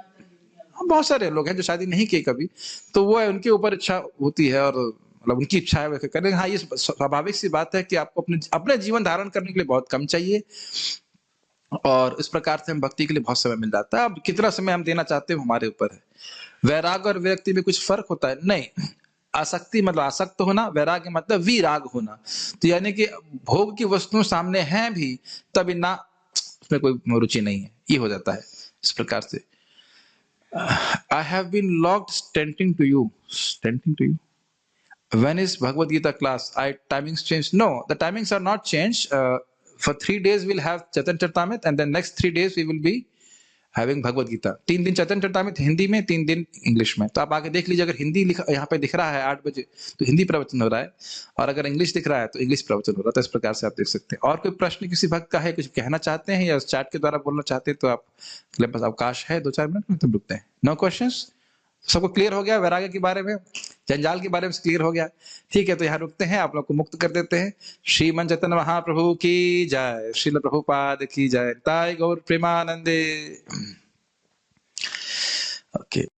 बहुत सारे लोग हैं जो शादी नहीं किए कभी, तो वो है, उनके ऊपर इच्छा होती है और मतलब उनकी इच्छा है वैसे करें। हाँ, ये स्वाभाविक सी बात है कि आपको अपने जीवन धारण करने के लिए बहुत कम चाहिए और इस प्रकार से हम भक्ति के लिए बहुत समय मिल जाता है। अब कितना समय हम देना चाहते हैं हमारे ऊपर है। वैराग और विरक्ति में कुछ फर्क होता है? नहीं। आसक्ति मतलब आसक्त होना, वैराग्य मतलब विराग होना। तो यानी कि भोग की वस्तुएं सामने हैं भी तभी ना उसमें कोई रुचि नहीं है, ये हो जाता है। इस प्रकार से I have been locked stating to you when is Bhagavad Gita class? Timings changed? No, the timings are not changed. For 3 days we'll have Chaitanya Charitamrita, and then next 3 days we will be having Bhagavad Gita. 3 दिन Chaitanya Charitamrita Hindi में, 3 दिन English में. तो आप आगे देख लीजिए, अगर हिंदी लिखा यहाँ पे दिख रहा है 8 बजे तो हिंदी प्रवचन हो रहा है, और अगर इंग्लिश दिख रहा है तो इंग्लिश प्रवचन हो रहा है. तो इस प्रकार से आप देख सकते हैं. और कोई प्रश्न किसी भक्त का है, कुछ कहना चाहते हैं या चैट के द्वारा बोलना चाहते हैं, तो आप बस अवकाश है 2-4 मिनट में, तो रुकते हैं. Know questions? सबको क्लियर हो गया वैराग्य के बारे में, जंजाल के बारे में क्लियर हो गया? ठीक है, तो यहाँ रुकते हैं, आप लोग को मुक्त कर देते हैं. श्रीमन चैतन्य महाप्रभु की जय, श्रील प्रभुपाद की जय, ताई गौर प्रेमानंदे. ओके.